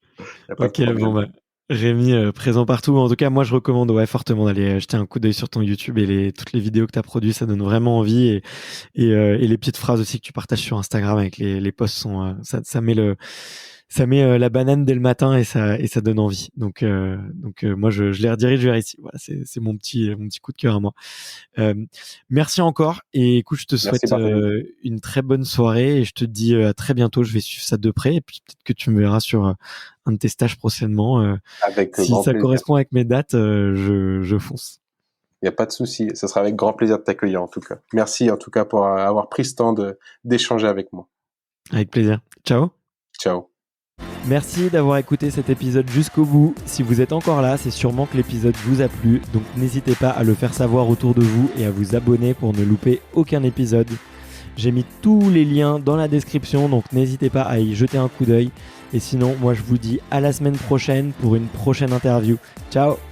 Y a pas de problème. Bon bah Rémi, présent partout. En tout cas, moi je recommande fortement d'aller jeter un coup d'œil sur ton YouTube et toutes les vidéos que tu as produites, ça donne vraiment envie et les petites phrases aussi que tu partages sur Instagram avec les posts sont ça met la banane dès le matin et ça donne envie. Donc moi je les redirige vers ici. Voilà, c'est mon petit coup de cœur à moi. Merci encore et écoute, je te souhaite une très bonne soirée et je te dis à très bientôt. Je vais suivre ça de près et puis peut-être que tu me verras sur un de tes stages prochainement. Si ça correspond avec mes dates, je fonce. Il n'y a pas de souci. Ce sera avec grand plaisir de t'accueillir en tout cas. Merci en tout cas pour avoir pris ce temps d'échanger avec moi. Avec plaisir. Ciao. Ciao. Merci d'avoir écouté cet épisode jusqu'au bout. Si vous êtes encore là, c'est sûrement que l'épisode vous a plu, donc n'hésitez pas à le faire savoir autour de vous et à vous abonner pour ne louper aucun épisode. J'ai mis tous les liens dans la description, donc n'hésitez pas à y jeter un coup d'œil. Et sinon, moi je vous dis à la semaine prochaine pour une prochaine interview. Ciao!